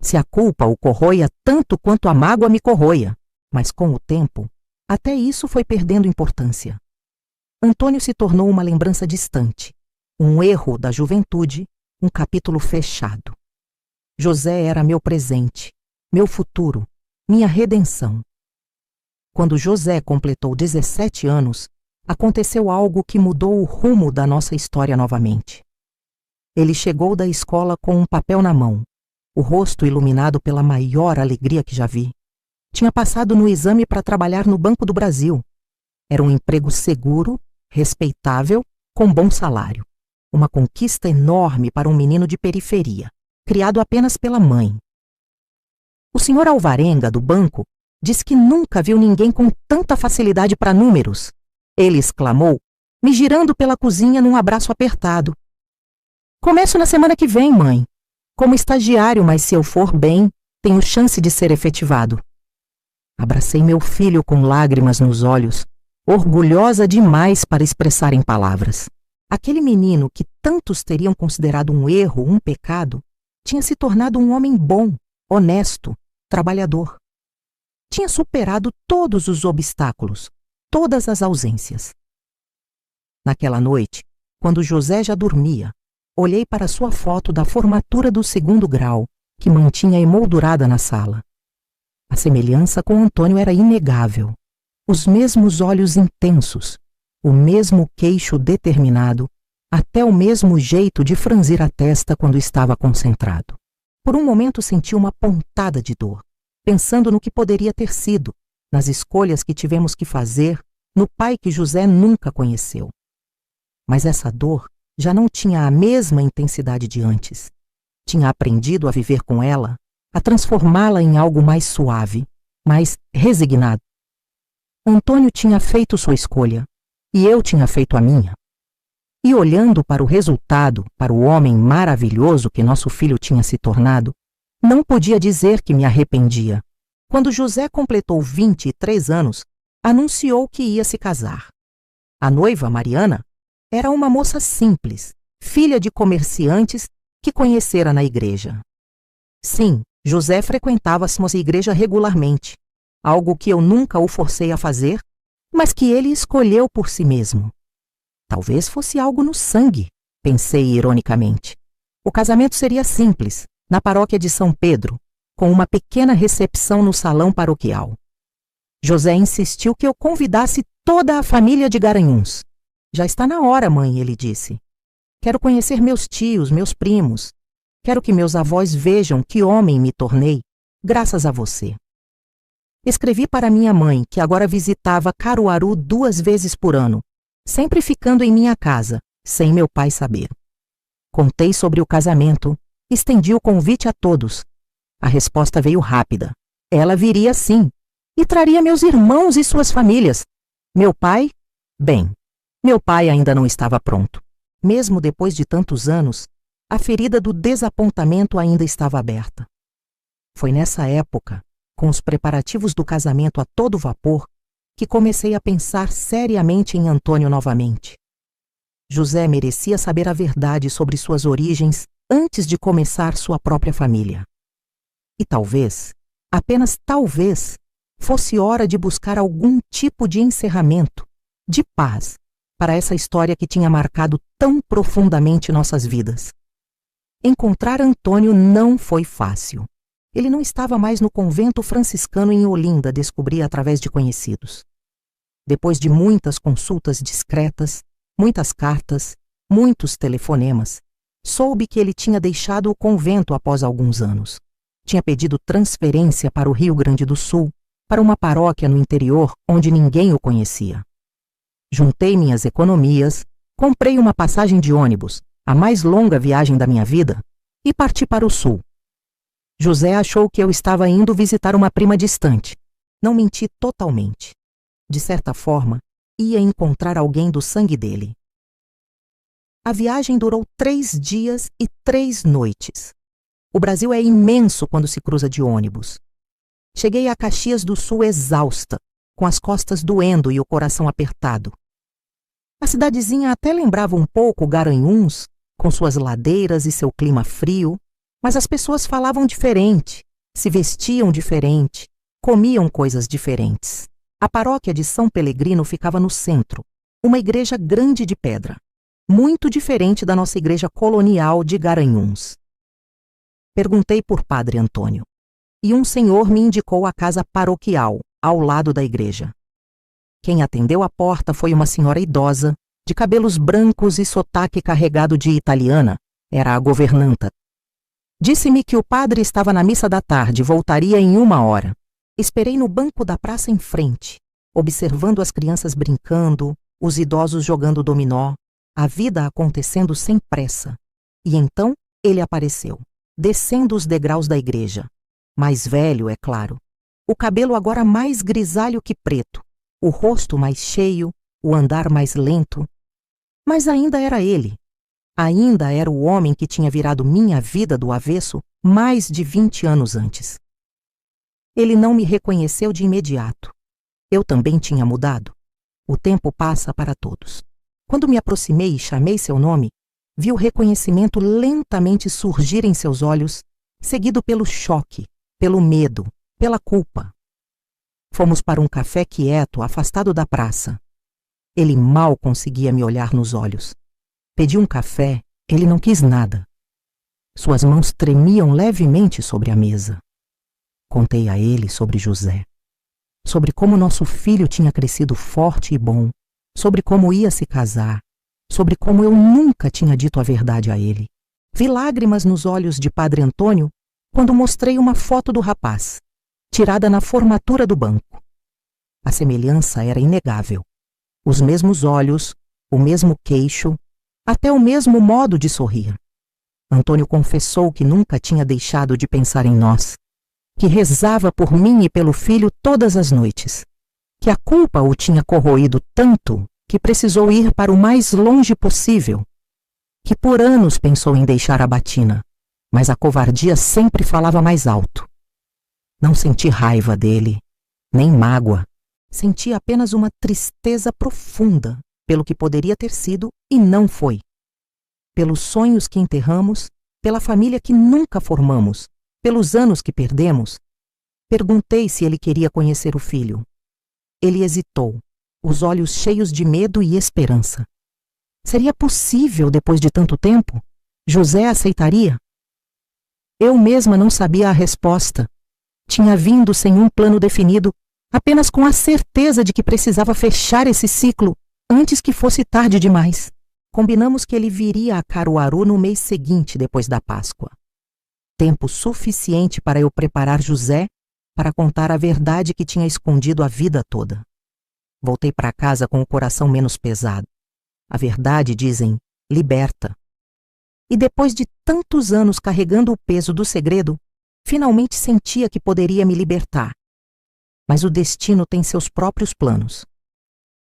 se a culpa o corroia tanto quanto a mágoa me corroia. Mas com o tempo, até isso foi perdendo importância. Antônio se tornou uma lembrança distante, um erro da juventude, um capítulo fechado. José era meu presente, meu futuro, minha redenção. Quando José completou 17 anos, aconteceu algo que mudou o rumo da nossa história novamente. Ele chegou da escola com um papel na mão, o rosto iluminado pela maior alegria que já vi. Tinha passado no exame para trabalhar no Banco do Brasil. Era um emprego seguro, respeitável, com bom salário. Uma conquista enorme para um menino de periferia, criado apenas pela mãe. O senhor Alvarenga, do banco, disse que nunca viu ninguém com tanta facilidade para números. Ele exclamou, me girando pela cozinha num abraço apertado. Começo na semana que vem, mãe. Como estagiário, mas se eu for bem, tenho chance de ser efetivado. Abracei meu filho com lágrimas nos olhos, orgulhosa demais para expressar em palavras. Aquele menino que tantos teriam considerado um erro, um pecado, tinha se tornado um homem bom, honesto, trabalhador. Tinha superado todos os obstáculos, todas as ausências. Naquela noite, quando José já dormia, olhei para sua foto da formatura do 2º grau, que mantinha emoldurada na sala. A semelhança com Antônio era inegável. Os mesmos olhos intensos, o mesmo queixo determinado, até o mesmo jeito de franzir a testa quando estava concentrado. Por um momento senti uma pontada de dor, pensando no que poderia ter sido, nas escolhas que tivemos que fazer, no pai que José nunca conheceu. Mas essa dor já não tinha a mesma intensidade de antes. Tinha aprendido a viver com ela, a transformá-la em algo mais suave, mais resignado. Antônio tinha feito sua escolha, e eu tinha feito a minha. E olhando para o resultado, para o homem maravilhoso que nosso filho tinha se tornado, não podia dizer que me arrependia. Quando José completou 23 anos, anunciou que ia se casar. A noiva, Mariana, era uma moça simples, filha de comerciantes que conhecera na igreja. Sim, José frequentava a igreja regularmente, algo que eu nunca o forcei a fazer, mas que ele escolheu por si mesmo. Talvez fosse algo no sangue, pensei ironicamente. O casamento seria simples, na paróquia de São Pedro, com uma pequena recepção no salão paroquial. José insistiu que eu convidasse toda a família de Garanhuns. Já está na hora, mãe, ele disse. Quero conhecer meus tios, meus primos. Quero que meus avós vejam que homem me tornei, graças a você. Escrevi para minha mãe, que agora visitava Caruaru 2 vezes por ano, sempre ficando em minha casa, sem meu pai saber. Contei sobre o casamento, estendi o convite a todos. A resposta veio rápida. Ela viria sim, e traria meus irmãos e suas famílias. Meu pai? Bem, meu pai ainda não estava pronto. Mesmo depois de tantos anos, a ferida do desapontamento ainda estava aberta. Foi nessa época, com os preparativos do casamento a todo vapor, que comecei a pensar seriamente em Antônio novamente. José merecia saber a verdade sobre suas origens antes de começar sua própria família. E talvez, apenas talvez, fosse hora de buscar algum tipo de encerramento, de paz, para essa história que tinha marcado tão profundamente nossas vidas. Encontrar Antônio não foi fácil. Ele não estava mais no convento franciscano em Olinda, descobri através de conhecidos. Depois de muitas consultas discretas, muitas cartas, muitos telefonemas, soube que ele tinha deixado o convento após alguns anos. Tinha pedido transferência para o Rio Grande do Sul, para uma paróquia no interior onde ninguém o conhecia. Juntei minhas economias, comprei uma passagem de ônibus, a mais longa viagem da minha vida, e parti para o sul. José achou que eu estava indo visitar uma prima distante. Não menti totalmente. De certa forma, ia encontrar alguém do sangue dele. A viagem durou 3 dias e 3 noites. O Brasil é imenso quando se cruza de ônibus. Cheguei a Caxias do Sul exausta, com as costas doendo e o coração apertado. A cidadezinha até lembrava um pouco Garanhuns, com suas ladeiras e seu clima frio, mas as pessoas falavam diferente, se vestiam diferente, comiam coisas diferentes. A paróquia de São Pelegrino ficava no centro, uma igreja grande de pedra, muito diferente da nossa igreja colonial de Garanhuns. Perguntei por Padre Antônio, e um senhor me indicou a casa paroquial, ao lado da igreja. Quem atendeu a porta foi uma senhora idosa, de cabelos brancos e sotaque carregado de italiana, era a governanta. Disse-me que o padre estava na missa da tarde e voltaria em 1 hora. Esperei no banco da praça em frente, observando as crianças brincando, os idosos jogando dominó, a vida acontecendo sem pressa. E então ele apareceu, descendo os degraus da igreja. Mais velho, é claro. O cabelo agora mais grisalho que preto, o rosto mais cheio, o andar mais lento. Mas ainda era ele. Ainda era o homem que tinha virado minha vida do avesso mais de 20 anos antes. Ele não me reconheceu de imediato. Eu também tinha mudado. O tempo passa para todos. Quando me aproximei e chamei seu nome, vi o reconhecimento lentamente surgir em seus olhos, seguido pelo choque, pelo medo, pela culpa. Fomos para um café quieto, afastado da praça. Ele mal conseguia me olhar nos olhos. Pedi um café, ele não quis nada. Suas mãos tremiam levemente sobre a mesa. Contei a ele sobre José, sobre como nosso filho tinha crescido forte e bom, sobre como ia se casar, sobre como eu nunca tinha dito a verdade a ele. Vi lágrimas nos olhos de Padre Antônio quando mostrei uma foto do rapaz, tirada na formatura do banco. A semelhança era inegável. Os mesmos olhos, o mesmo queixo, até o mesmo modo de sorrir. Antônio confessou que nunca tinha deixado de pensar em nós, que rezava por mim e pelo filho todas as noites, que a culpa o tinha corroído tanto que precisou ir para o mais longe possível, que por anos pensou em deixar a batina, mas a covardia sempre falava mais alto. Não senti raiva dele, nem mágoa. Senti apenas uma tristeza profunda pelo que poderia ter sido e não foi. Pelos sonhos que enterramos, pela família que nunca formamos, pelos anos que perdemos. Perguntei se ele queria conhecer o filho. Ele hesitou, os olhos cheios de medo e esperança. Seria possível depois de tanto tempo? José aceitaria? Eu mesma não sabia a resposta. Tinha vindo sem um plano definido, apenas com a certeza de que precisava fechar esse ciclo antes que fosse tarde demais. Combinamos que ele viria a Caruaru no mês seguinte, depois da Páscoa. Tempo suficiente para eu preparar José para contar a verdade que tinha escondido a vida toda. Voltei para casa com o coração menos pesado. A verdade, dizem, liberta. E depois de tantos anos carregando o peso do segredo, finalmente sentia que poderia me libertar. Mas o destino tem seus próprios planos.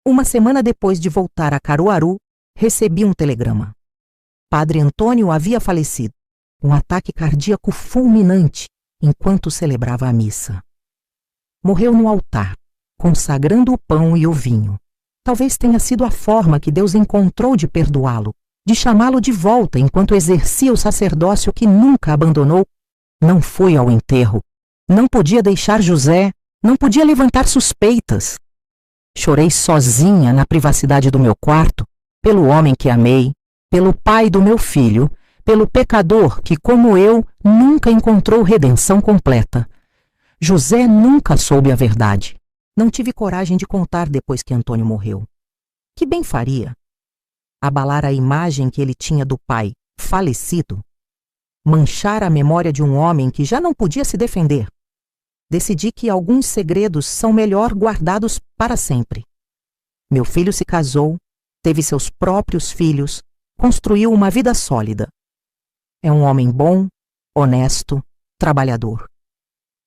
Uma semana depois de voltar a Caruaru, recebi um telegrama. Padre Antônio havia falecido, um ataque cardíaco fulminante, enquanto celebrava a missa. Morreu no altar, consagrando o pão e o vinho. Talvez tenha sido a forma que Deus encontrou de perdoá-lo, de chamá-lo de volta enquanto exercia o sacerdócio que nunca abandonou. Não fui ao enterro. Não podia deixar José, não podia levantar suspeitas. Chorei sozinha na privacidade do meu quarto, pelo homem que amei, pelo pai do meu filho, pelo pecador que, como eu, nunca encontrou redenção completa. José nunca soube a verdade. Não tive coragem de contar depois que Antônio morreu. Que bem faria? Abalar a imagem que ele tinha do pai falecido? Manchar a memória de um homem que já não podia se defender? Decidi que alguns segredos são melhor guardados para sempre. Meu filho se casou, teve seus próprios filhos, construiu uma vida sólida. É um homem bom, honesto, trabalhador.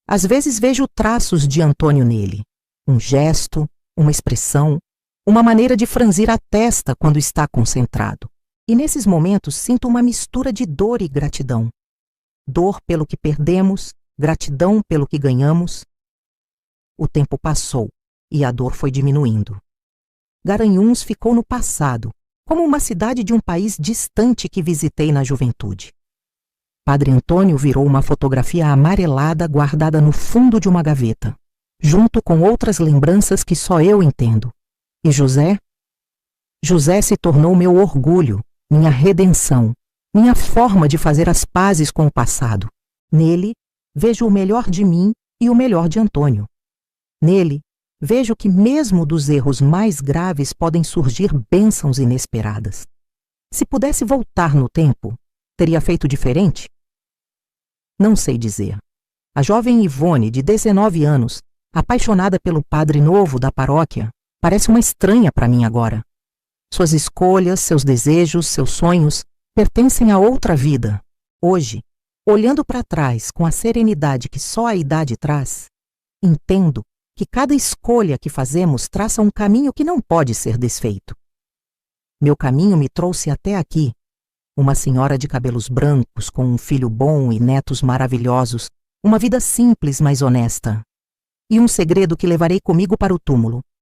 Às vezes vejo traços de Antônio nele. Um gesto, uma expressão, uma maneira de franzir a testa quando está concentrado. E nesses momentos sinto uma mistura de dor e gratidão. Dor pelo que perdemos, gratidão pelo que ganhamos. O tempo passou e a dor foi diminuindo. Garanhuns ficou no passado, como uma cidade de um país distante que visitei na juventude. Padre Antônio virou uma fotografia amarelada guardada no fundo de uma gaveta, junto com outras lembranças que só eu entendo. E José? José se tornou meu orgulho, minha redenção, minha forma de fazer as pazes com o passado. Nele, vejo o melhor de mim e o melhor de Antônio. Nele, vejo que mesmo dos erros mais graves podem surgir bênçãos inesperadas. Se pudesse voltar no tempo, teria feito diferente? Não sei dizer. A jovem Ivone, de 19 anos, apaixonada pelo padre novo da paróquia, parece uma estranha para mim agora. Suas escolhas, seus desejos, seus sonhos pertencem a outra vida. Hoje, olhando para trás com a serenidade que só a idade traz, entendo que cada escolha que fazemos traça um caminho que não pode ser desfeito. Meu caminho me trouxe até aqui, uma senhora de cabelos brancos, com um filho bom e netos maravilhosos, uma vida simples, mas honesta. E um segredo que levarei comigo para o túmulo.